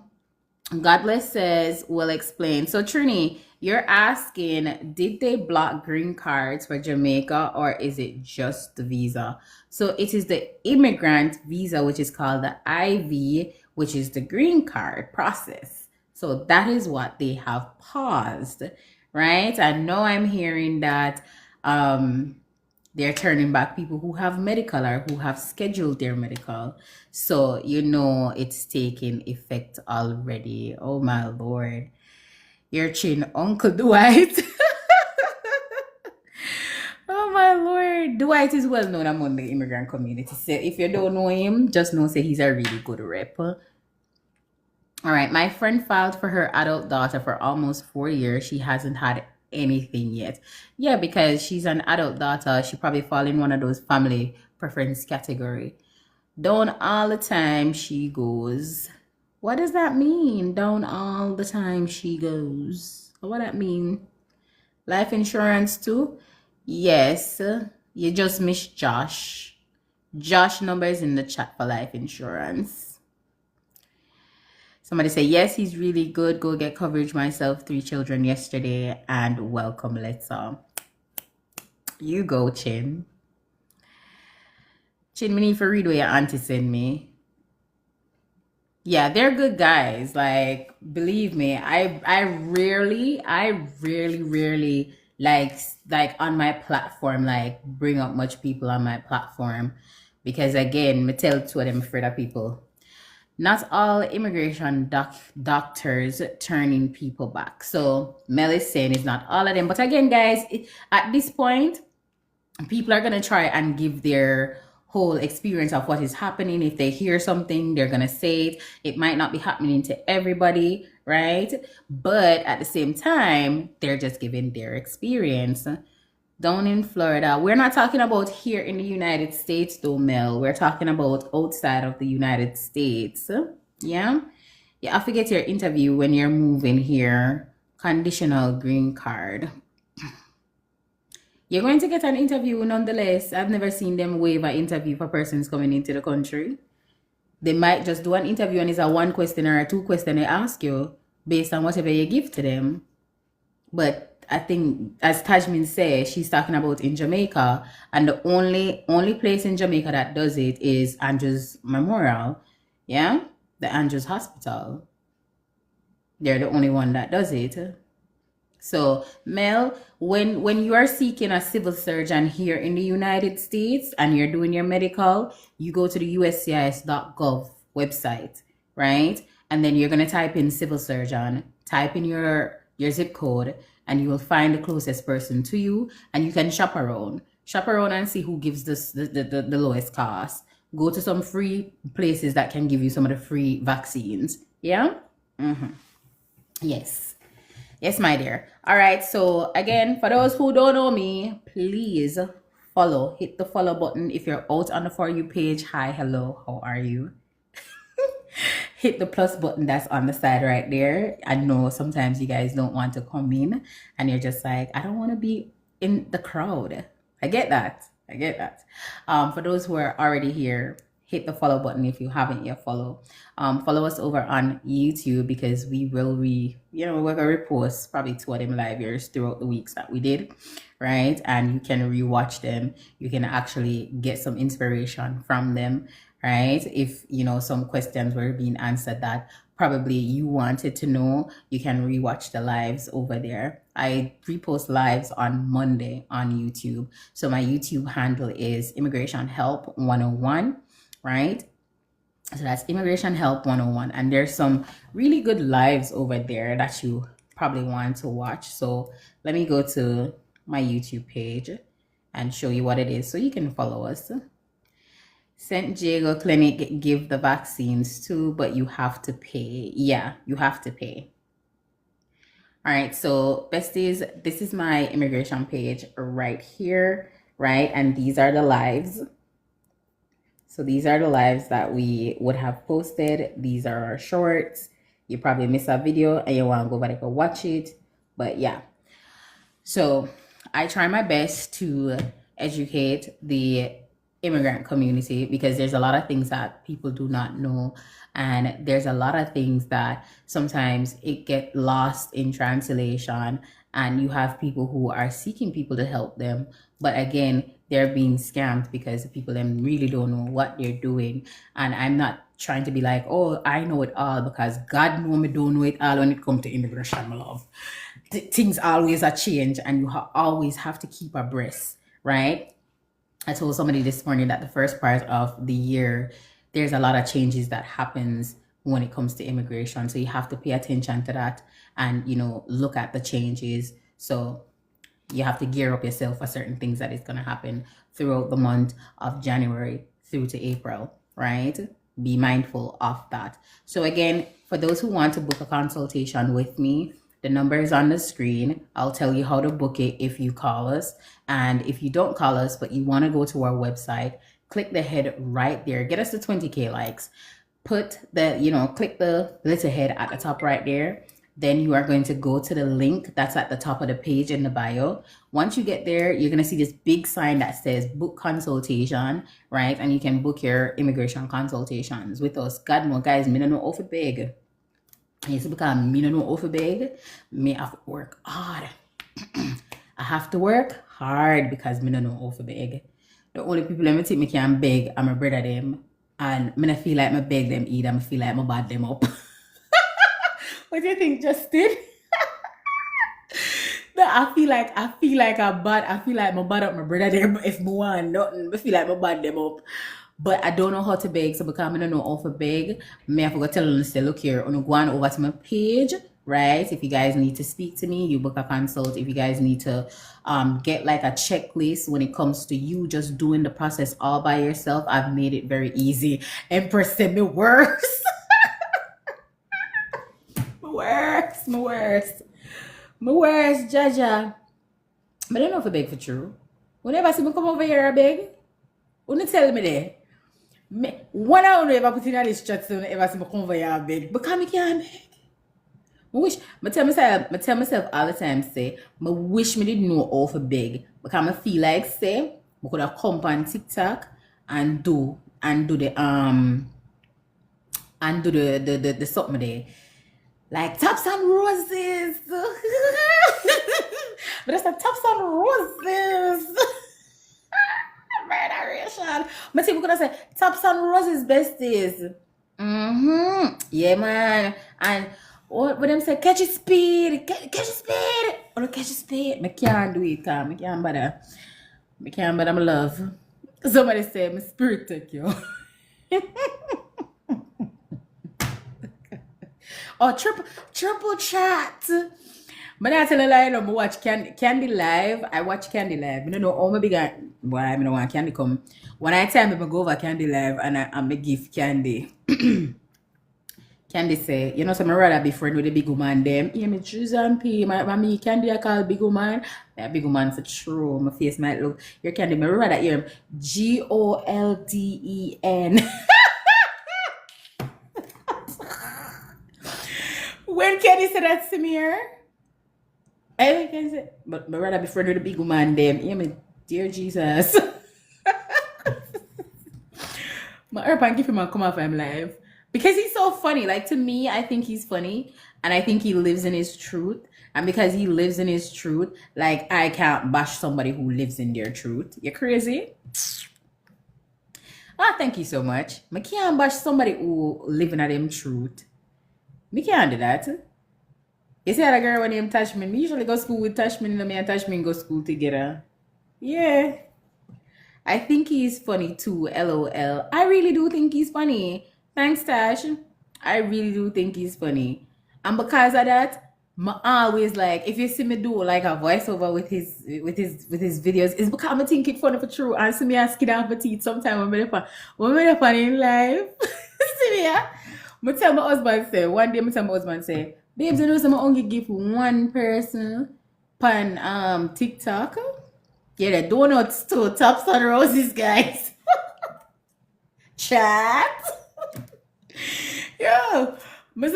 Speaker 1: Godless says, we'll explain. So Trini, you're asking, did they block green cards for Jamaica, or is it just the visa? So it is the immigrant visa, which is called the IV, which is the green card process. So that is what they have paused, right? I know I'm hearing that they're turning back people who have medical or who have scheduled their medical. So, it's taking effect already. Oh, my Lord. Your chin, Uncle Dwight. Oh, my Lord. Dwight is well known among the immigrant community. So if you don't know him, just know say he's a really good rep. All right. My friend filed for her adult daughter for almost 4 years. She hasn't had anything yet. Yeah, because she's an adult daughter, she probably fall in one of those family preference category. Down all the time she goes. What does that mean? Down all the time she goes. What that mean? Life insurance too? Yes. You just missed Josh. Josh number is in the chat for life insurance. Somebody say, yes, he's really good. Go get coverage myself. 3 children yesterday. And welcome, let's You go, Chin. Chin, me need for read what your auntie send me. Yeah, they're good guys. Like, believe me, I rarely like on my platform, like bring up much people on my platform. Because again, me tell 2 of them afraid of people. Not all immigration doctors turning people back. So Mel is saying it's not all of them. But again, guys, at this point, people are going to try and give their whole experience of what is happening. If they hear something, they're going to say it. It might not be happening to everybody, right? But at the same time, they're just giving their experience. Down in Florida, we're not talking about here in the United States though, Mel. We're talking about outside of the United States. Yeah? You have to get your interview when you're moving here. Conditional green card. You're going to get an interview nonetheless. I've never seen them waive an interview for persons coming into the country. They might just do an interview and it's a 1 question or a 2 question they ask you based on whatever you give to them. But I think, as Tajmin says, she's talking about in Jamaica, and the only place in Jamaica that does it is Andrews Memorial, yeah, the Andrews Hospital. They're the only one that does it. So, Mel, when you are seeking a civil surgeon here in the United States and you're doing your medical, you go to the USCIS.gov website, right? And then you're gonna type in civil surgeon, type in your zip code. and you will find the closest person to you, and you can shop around and see who gives this the lowest cost. Go to some free places that can give you some of the free vaccines. Yeah. Yes, my dear. All right, so again, for those who don't know me, please hit the follow button. If you're out on the For You page, hi, hello, how are you? Hit the plus button that's on the side right there. I know sometimes you guys don't want to come in and you're just like, I don't want to be in the crowd. I get that. For those who are already here, hit the follow button if you haven't yet follow us over on YouTube, because we will we're gonna repost probably 2 of them live years throughout the weeks that we did, right? And you can rewatch them. You can actually get some inspiration from them, right? If some questions were being answered that probably you wanted to know, you can rewatch the lives over there. I repost lives on Monday on YouTube. So my YouTube handle is Immigration Help 101, right? So that's Immigration Help 101. And there's some really good lives over there that you probably want to watch. So let me go to my YouTube page and show you what it is so you can follow us. St. Diego Clinic give the vaccines too, but you have to pay. Yeah, you have to pay. All right, so besties, this is my immigration page right here, right? And these are the lives. So these are the lives that we would have posted. These are our shorts. You probably missed a video and you want to go back and watch it. But yeah, so I try my best to educate the immigrant community, because there's a lot of things that people do not know, and there's a lot of things that sometimes it get lost in translation, and you have people who are seeking people to help them, but again, they're being scammed because people them really don't know what they're doing. And I'm not trying to be like, oh, I know it all, because God know me don't know it all when it comes to immigration, my love. Things always are change, and you always have to keep abreast, right? I told somebody this morning that the first part of the year, there's a lot of changes that happens when it comes to immigration. So you have to pay attention to that and, look at the changes. So you have to gear up yourself for certain things that is going to happen throughout the month of January through to April, right? Be mindful of that. So again, for those who want to book a consultation with me, the number is on the screen. I'll tell you how to book it if you call us. And if you don't call us, but you want to go to our website, click the head right there. Get us to 20K likes. Put the, click the little head at the top right there. Then you are going to go to the link that's at the top of the page in the bio. Once you get there, you're going to see this big sign that says book consultation, right? And you can book your immigration consultations with us. God no, guys, me no know how to beg. Yes, because me no know how to beg. Me have to work hard. I have to work hard because me no know how to beg. The only people that me think me can beg are my brother them. And me not feel like me beg them either. I feel like me bad them up. What do you think, Justin? No, I feel like I feel like my bad up my brother them. If me want nothing, I feel like my bad them up. But I don't know how to beg, so because I don't know how to beg, I forgot to tell them to say, look here, I'm going over to my page, right? If you guys need to speak to me, you book a consult. If you guys need to get like a checklist when it comes to you just doing the process all by yourself, I've made it very easy. Empress said me worse. My worst, Jaja. But I don't know if I beg for true. Whenever I see me come over here, I beg. Wouldn't tell me there. One I don't ever put in this chat so ever see me come over here, I beg. Because I can't beg. I tell myself all the time, say, I wish me didn't know how to beg. Because I feel like, say, I could have come on TikTok and do the something there. Like Tops and Roses. But that's like Tops and Roses. Murderation. But see, we could have said Tops and Roses besties. Yeah, man. And what them say, catch your speed. Catch your speed. Or no, catch your speed. I can't do it, I can't bother. My love. Somebody say, my spirit take you. Oh, triple chat. But I tell a lie, no, I watch Candy live. I watch Candy live. I don't know how my big why I don't want Candy come. When I time I go over Candy live and I give Candy. Candy say, you know, so my rather be friend with the big woman them. Yeah, me choose and pay. My me Candy I call big woman. That big woman for true. My face might look. Your Candy, me rather hear him. Golden. When Candy said that to me, I can say, but my rather be friend with the big woman them. Yeah, me dear Jesus. My herb and give him a come off I'm live. Because he's so funny. Like, to me, I think he's funny. And I think he lives in his truth. And because he lives in his truth, like, I can't bash somebody who lives in their truth. You crazy? Thank you so much. I can't bash somebody who living at them truth. Me can't do that. You see that girl when named Tashmin? Me usually go school with Tashmin and me and Tashmin go school together. Yeah. I think he's funny too, LOL. I really do think he's funny. Thanks, Tash. I really do think he's funny. And because of that, I always like, if you see me do like a voiceover with his videos, it's because I think it's funny for true. And see me asking down for teeth sometime when I'm in live. See me, yeah? I tell my husband say, one day I tell my husband say, babes, you know I'm only give one person on TikTok. Yeah, the donuts too, tops on roses, guys. Chat. Yo, I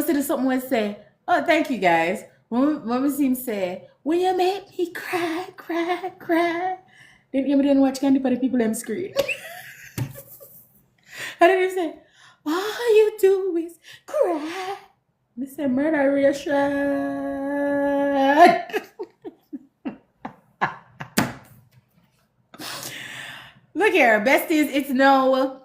Speaker 1: say something when say, oh, thank you guys. When we see him say, when you make me cry. Then you didn't watch Candy for the people on screen. And then he say, all you do is cry. I say, murderation. Look here, besties, it's now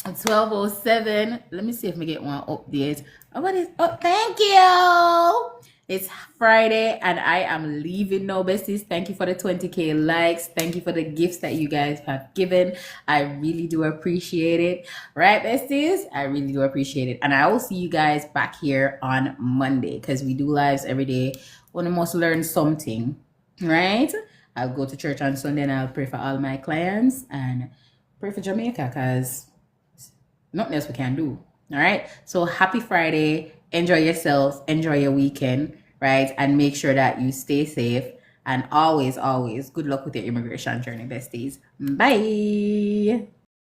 Speaker 1: 12:07. Let me see if we get one update. Oh, what is? Oh, thank you. It's Friday and I am leaving now, besties. Thank you for the 20K likes. Thank you for the gifts that you guys have given. I really do appreciate it. Right, besties? I really do appreciate it. And I will see you guys back here on Monday because we do lives every day. One must learn something, right? I'll go to church on Sunday and I'll pray for all my clients and pray for Jamaica because nothing else we can do. All right. So happy Friday. Enjoy yourselves. Enjoy your weekend. Right. And make sure that you stay safe. And always, always good luck with your immigration journey, besties. Bye.